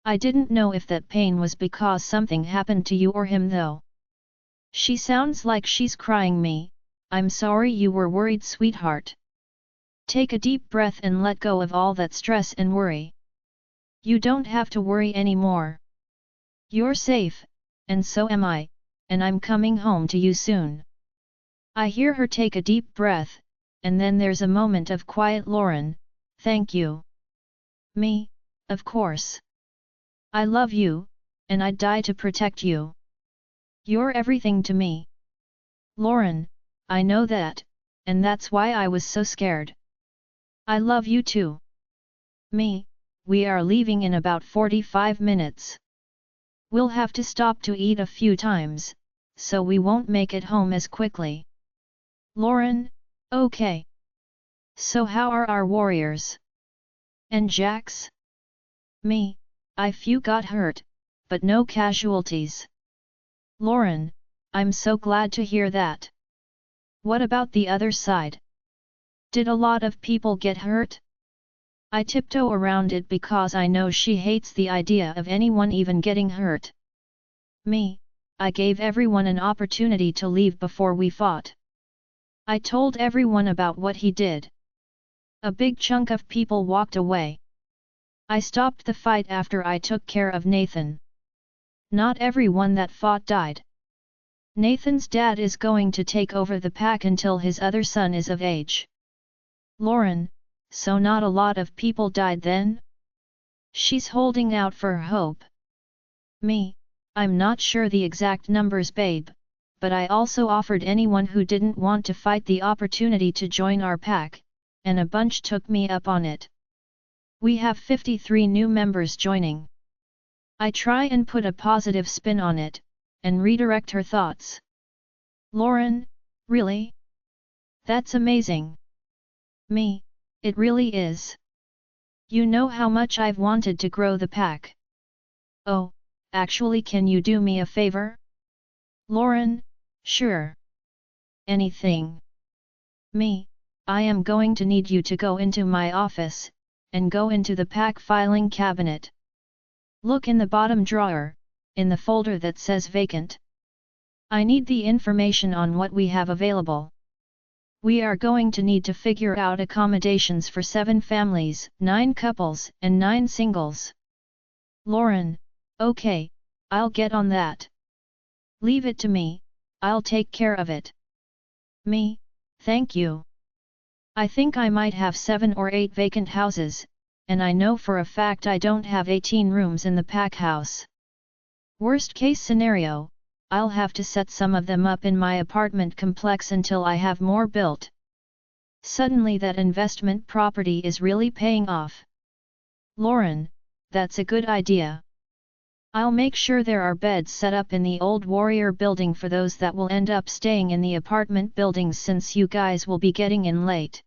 I didn't know if that pain was because something happened to you or him though. She sounds like she's crying. Me, I'm sorry you were worried sweetheart. Take a deep breath and let go of all that stress and worry. You don't have to worry anymore. You're safe, and so am I, and I'm coming home to you soon. I hear her take a deep breath, and then there's a moment of quiet. Lauren, thank you. Me, of course. I love you, and I'd die to protect you. You're everything to me. Lauren, I know that, and that's why I was so scared. I love you too. Me, we are leaving in about 45 minutes. We'll have to stop to eat a few times, so we won't make it home as quickly. Lauren, okay. So how are our warriors? And Jack's? Me, a few got hurt, but no casualties. Lauren, I'm so glad to hear that. What about the other side? Did a lot of people get hurt? I tiptoe around it because I know she hates the idea of anyone even getting hurt. Me, I gave everyone an opportunity to leave before we fought. I told everyone about what he did. A big chunk of people walked away. I stopped the fight after I took care of Nathan. Not everyone that fought died. Nathan's dad is going to take over the pack until his other son is of age. Lauren, so not a lot of people died then? She's holding out for hope. Me, I'm not sure the exact numbers babe, but I also offered anyone who didn't want to fight the opportunity to join our pack, and a bunch took me up on it. We have 53 new members joining. I try and put a positive spin on it, and redirect her thoughts. Lauren, really? That's amazing. Me, it really is. You know how much I've wanted to grow the pack. Oh, actually can you do me a favor? Lauren, sure. Anything. Me, I am going to need you to go into my office, and go into the pack filing cabinet. Look in the bottom drawer, in the folder that says vacant. I need the information on what we have available. We are going to need to figure out accommodations for 7 families, 9 couples, and 9 singles. Lauren, okay, I'll get on that. Leave it to me, I'll take care of it. Me, thank you. I think I might have 7 or 8 vacant houses, and I know for a fact I don't have 18 rooms in the pack house. Worst case scenario, I'll have to set some of them up in my apartment complex until I have more built. Suddenly that investment property is really paying off. Lauren, that's a good idea. I'll make sure there are beds set up in the old warrior building for those that will end up staying in the apartment buildings since you guys will be getting in late.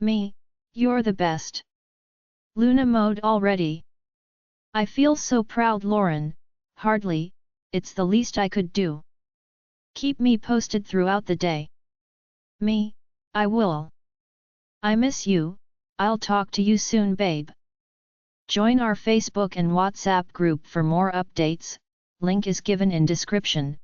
Me, you're the best. Luna mode already. I feel so proud, Lauren. Hardly, it's the least I could do. Keep me posted throughout the day. Me, I will. I miss you, I'll talk to you soon, babe. Join our Facebook and WhatsApp group for more updates, link is given in description.